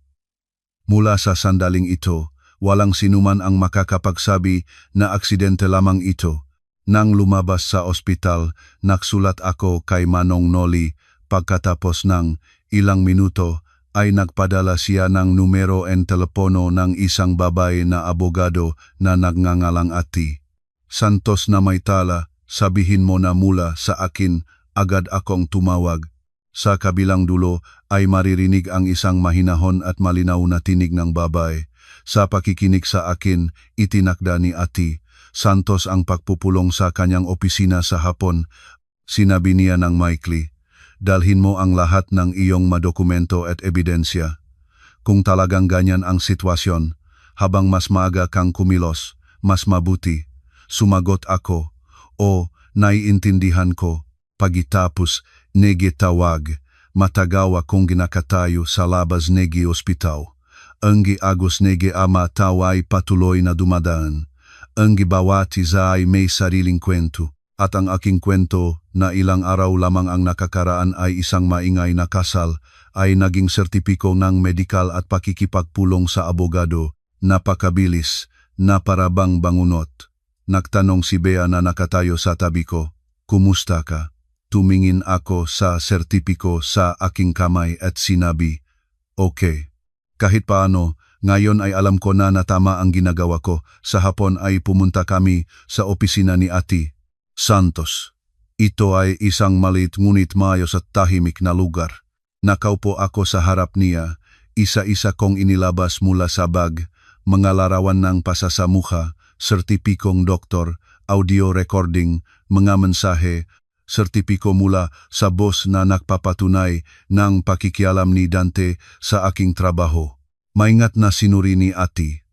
Mula sa sandaling ito, walang sinuman ang makakapagsabi na aksidente lamang ito. Nang lumabas sa ospital, nagsulat ako kay Manong Noli. Pagkatapos ng ilang minuto, ay nagpadala siya ng numero en telepono ng isang babae na abogado na nagngangalang Ati. Santos na may tala, sabihin mo na mula sa akin, agad akong tumawag. Sa kabilang dulo ay maririnig ang isang mahinahon at malinaw na tinig ng babae. Sa pakikinig sa akin, itinakda ni Ati Santos ang pagpupulong sa kanyang opisina sa hapon. Sinabi niya ng maikli, dalhin mo ang lahat ng iyong madokumento at ebidensya. Kung talagang ganyan ang sitwasyon, habang mas maaga kang kumilos, mas mabuti. Sumagot ako, o naiintindihan ko. Pagitapos, negi tawag, matagawa kong ginakatayo sa labas negi ospitaw. Ang agos negi ama taway patuloy na dumadaan. Ang bawat isa ay may sariling kwento, at ang aking kwento na ilang araw lamang ang nakakaraan ay isang maingay na kasal, ay naging sertipiko ng medikal at pakikipagpulong sa abogado. Napakabilis, na parabang bangunot. Nagtanong si Bea na nakatayo sa tabi ko, kumusta ka? Tumingin ako sa sertipiko sa aking kamay at sinabi, okay. Kahit paano, ngayon ay alam ko na tama ang ginagawa ko. Sa hapon ay pumunta kami sa opisina ni Ati Santos. Ito ay isang maliit ngunit maayos at tahimik na lugar. Nakaupo ako sa harap niya, isa-isa kong inilabas mula sa bag, mga larawan ng pasasamuha, sertipikong doktor, audio recording, mga mensahe, sertipiko mula sa boss na nagpapatunay ng pakikialam ni Dante sa aking trabaho. Maingat na sinuri ni Ati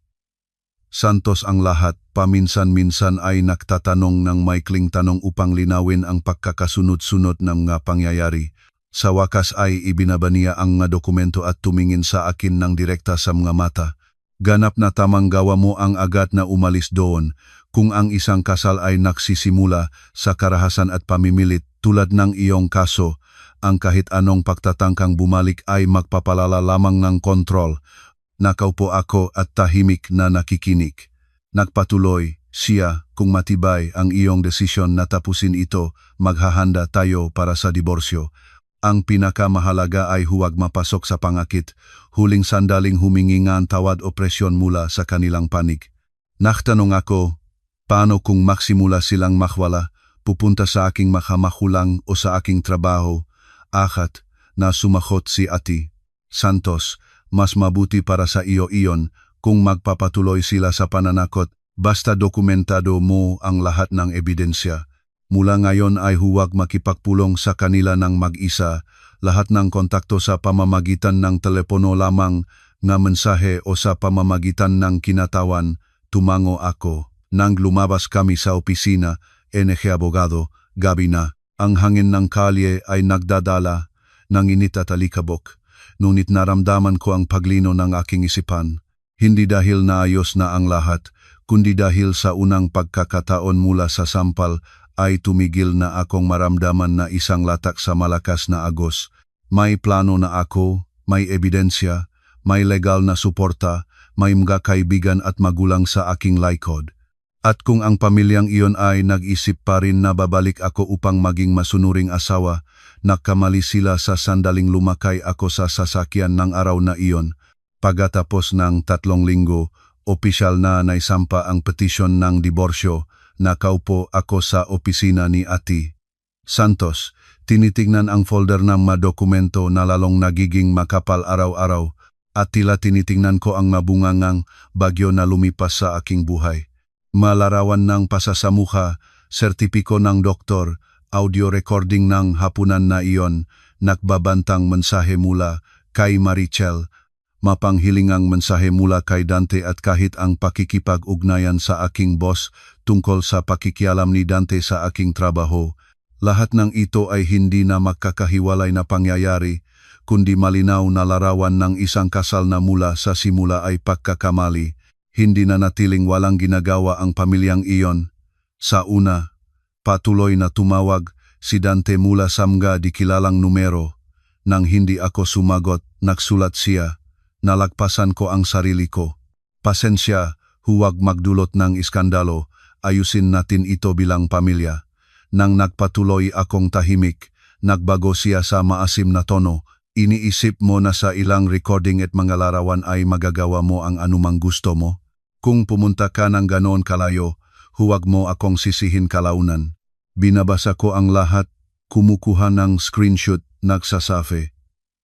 Santos ang lahat. Paminsan-minsan ay nagtatanong ng maikling tanong upang linawin ang pagkakasunod-sunod ng mga pangyayari. Sa wakas ay ibinaba niya ang mga dokumento at tumingin sa akin ng direkta sa mga mata. Ganap na tamang gawa mo ang agad na umalis doon. Kung ang isang kasal ay nagsisimula sa karahasan at pamimilit tulad ng iyong kaso, ang kahit anong pagtatangkang bumalik ay magpapalala lamang ng kontrol. Nakaupo ako at tahimik na nakikinig. Nagpatuloy siya, kung matibay ang iyong desisyon na tapusin ito, maghahanda tayo para sa diborsyo. Ang pinakamahalaga ay huwag mapasok sa pangakit. Huling sandaling humingi nga ang tawad o presyon mula sa kanilang panig. Nagtanong ako, paano kung maksimula silang makwala, pupunta sa aking makamahulang o sa aking trabaho? Akat na sumagot si Ati Santos, mas mabuti para sa iyo iyon kung magpapatuloy sila sa pananakot, basta dokumentado mo ang lahat ng ebidensya. Mula ngayon ay huwag makipagpulong sa kanila ng mag-isa, lahat ng kontakto sa pamamagitan ng telepono lamang, nga mensahe o sa pamamagitan ng kinatawan. Tumango ako. Nang lumabas kami sa opisina, NG Abogado, gabi na. Ang hangin ng kalye ay nagdadala ng init at alikabok. Ngunit naramdaman ko ang paglino ng aking isipan. Hindi dahil naayos na ang lahat, kundi dahil sa unang pagkakataon mula sa sampal ay tumigil na akong maramdaman na isang latak sa malakas na agos. May plano na ako, may ebidensya, may legal na suporta, may mga kaibigan at magulang sa aking likod. At kung ang pamilyang iyon ay nag-isip pa rin na babalik ako upang maging masunuring asawa, nakamali sila sa sandaling lumakay ako sa sasakyan ng araw na iyon. Pagkatapos ng 3 linggo, opisyal na naisampa ang petisyon ng diborsyo. Nakaupo ako sa opisina ni Ati Santos. Tinitignan ang folder ng mga dokumento na lalong nagiging makapal araw-araw at tila tinitingnan ko ang mabungangang bagyo na lumipas sa aking buhay. Malarawan ng pasasamuha, sertipiko ng doktor, audio recording ng hapunan na iyon, nakbabantang mensahe mula kay Marichel, mapanghilingang mensahe mula kay Dante at kahit ang pakikipag-ugnayan sa aking boss tungkol sa pakikialam ni Dante sa aking trabaho. Lahat ng ito ay hindi na magkakahiwalay na pangyayari, kundi malinaw na larawan ng isang kasal na mula sa simula ay pagkakamali. Hindi na natiling walang ginagawa ang pamilyang iyon. Sa una, patuloy na tumawag si Dante mula sa mga di kilalang numero. Nang hindi ako sumagot, nagsulat siya. Nalagpasan ko ang sarili ko. Pasensya, huwag magdulot ng iskandalo, ayusin natin ito bilang pamilya. Nang nagpatuloy akong tahimik, nagbago siya sa maasim na tono. Iniisip mo na sa ilang recording at mga larawan ay magagawa mo ang anumang gusto mo? Kung pumunta ka ng ganoon kalayo, huwag mo akong sisihin kalaunan. Binabasa ko ang lahat, kumukuha ng screenshot, nagsasafe.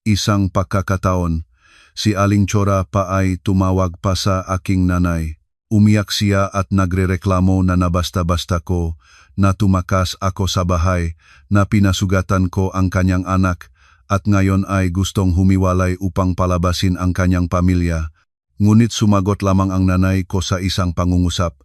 Isang pagkakataon, si Aling Chora pa ay tumawag pa sa aking nanay. Umiyak siya at nagrereklamo na nabasta-basta ko, na tumakas ako sa bahay, na pinasugatan ko ang kanyang anak, at ngayon ay gustong humiwalay upang palabasin ang kanyang pamilya. Ngunit sumagot lamang ang nanay ko sa isang pangungusap,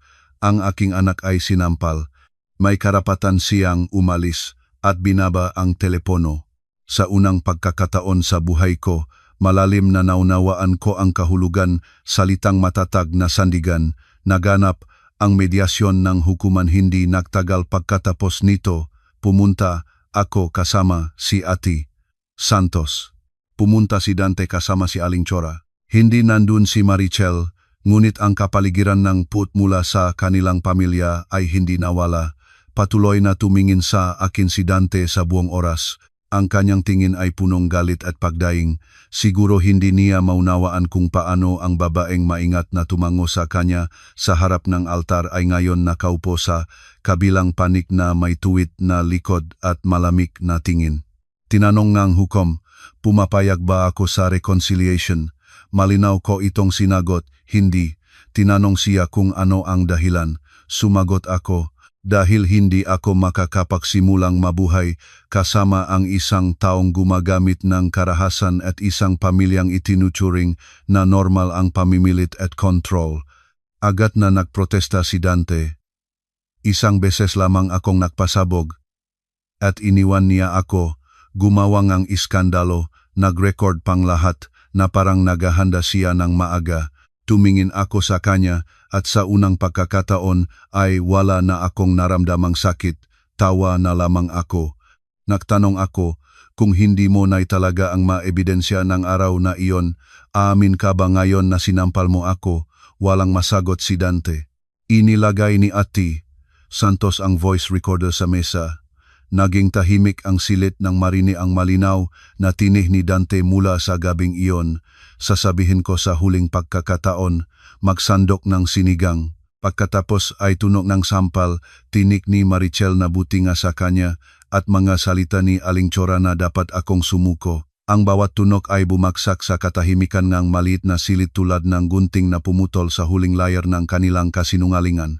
ang aking anak ay sinampal. May karapatan siyang umalis at binaba ang telepono. Sa unang pagkakataon sa buhay ko, malalim na naunawaan ko ang kahulugan, salitang matatag na sandigan, naganap ang medyasyon ng hukuman. Hindi nagtagal pagkatapos nito, pumunta ako kasama si Ati Santos. Pumunta si Dante kasama si Aling Chora. Hindi nandun si Marichel, ngunit ang kapaligiran ng put mula sa kanilang pamilya ay hindi nawala. Patuloy na tumingin sa akin si Dante sa buong oras. Ang kanyang tingin ay punong galit at pagdaing. Siguro hindi niya maunawaan kung paano ang babaeng maingat na tumango sa kanya sa harap ng altar ay ngayon nakaupo sa kabilang panik na may tuwid na likod at malamig na tingin. Tinanong ng hukom, pumapayag ba ako sa reconciliation? Malinaw ko itong sinagot, hindi. Tinanong siya kung ano ang dahilan. Sumagot ako, dahil hindi ako makakapagsimulang mabuhay kasama ang isang taong gumagamit ng karahasan at isang pamilyang itinuturing na normal ang pamimilit at control. Agad na nagprotesta si Dante. Isang beses lamang akong nagpasabog at iniwan niya ako, gumawa ng iskandalo, nag-record pang lahat na parang naghahanda siya ng maaga. Tumingin ako sa kanya at sa unang pagkakataon ay wala na akong naramdamang sakit, tawa na lamang ako. Nagtanong ako, kung hindi mo na talaga ang maebidensya ng araw na iyon, aamin ka ba ngayon na sinampal mo ako? Walang masagot si Dante. Inilagay ni Ati Santos ang voice recorder sa mesa. Naging tahimik ang silit nang marinig ang malinaw na tinig ni Dante mula sa gabing iyon. Sasabihin ko sa huling pagkakataon, magsandok ng sinigang. Pagkatapos ay tunog ng sampal, tinig ni Marichel na buti nga sa kanya at mga salita ni Aling Chora na dapat akong sumuko. Ang bawat tunog ay bumaksak sa katahimikan ng maliit na silit tulad ng gunting na pumutol sa huling layar ng kanilang kasinungalingan.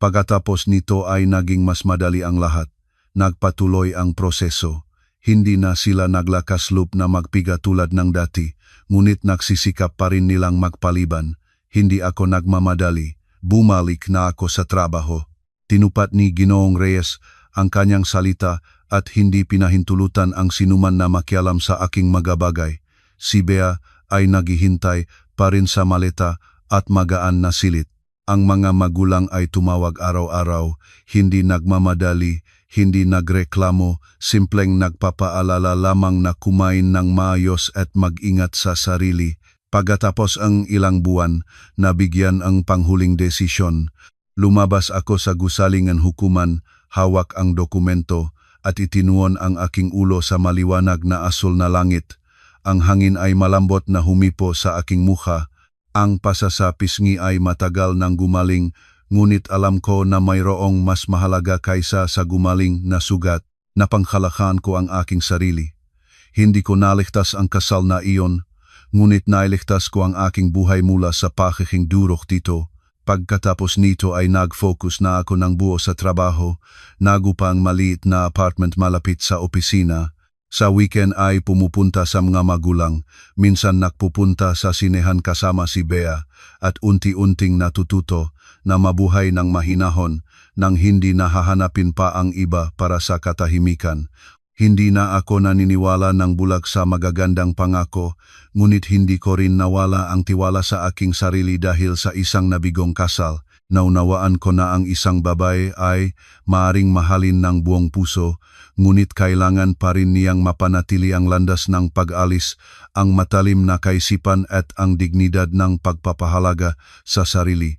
Pagkatapos nito ay naging mas madali ang lahat. Nagpatuloy ang proseso. Hindi na sila naglakas loob na magpiga tulad ng dati, ngunit nagsisikap pa rin nilang magpaliban. Hindi ako nagmamadali. Bumalik na ako sa trabaho. Tinupat ni Ginoong Reyes ang kanyang salita at hindi pinahintulutan ang sinuman na makialam sa aking mga bagay. Si Bea ay naghihintay pa rin sa maleta at magaan na silit. Ang mga magulang ay tumawag araw-araw, hindi nagmamadali, hindi nagreklamo, simpleng nagpapaalala lamang na kumain ng maayos at mag-ingat sa sarili. Pagkatapos ang ilang buwan, nabigyan ang panghuling desisyon. Lumabas ako sa gusalingan hukuman, hawak ang dokumento, at itinuon ang aking ulo sa maliwanag na asul na langit. Ang hangin ay malambot na humipo sa aking mukha. Ang pasasapisngi ay matagal nang gumaling, ngunit alam ko na mayroong mas mahalaga kaysa sa gumaling na sugat. Napanghalakhan ko ang aking sarili. Hindi ko naligtas ang kasal na iyon, ngunit nailigtas ko ang aking buhay mula sa pakiking durok dito. Pagkatapos nito ay nag-focus na ako ng buo sa trabaho, nagupang maliit na apartment malapit sa opisina. Sa weekend ay pumupunta sa mga magulang, minsan nakpupunta sa sinehan kasama si Bea at unti-unting natututo na mabuhay ng mahinahon nang hindi nahahanapin pa ang iba para sa katahimikan. Hindi na ako naniniwala ng bulag sa magagandang pangako, ngunit hindi ko rin nawala ang tiwala sa aking sarili dahil sa isang nabigong kasal. Naunawaan ko na ang isang babae ay maaring mahalin ng buong puso, ngunit kailangan pa rin niyang mapanatili ang landas ng pag-alis, ang matalim na kaisipan at ang dignidad ng pagpapahalaga sa sarili.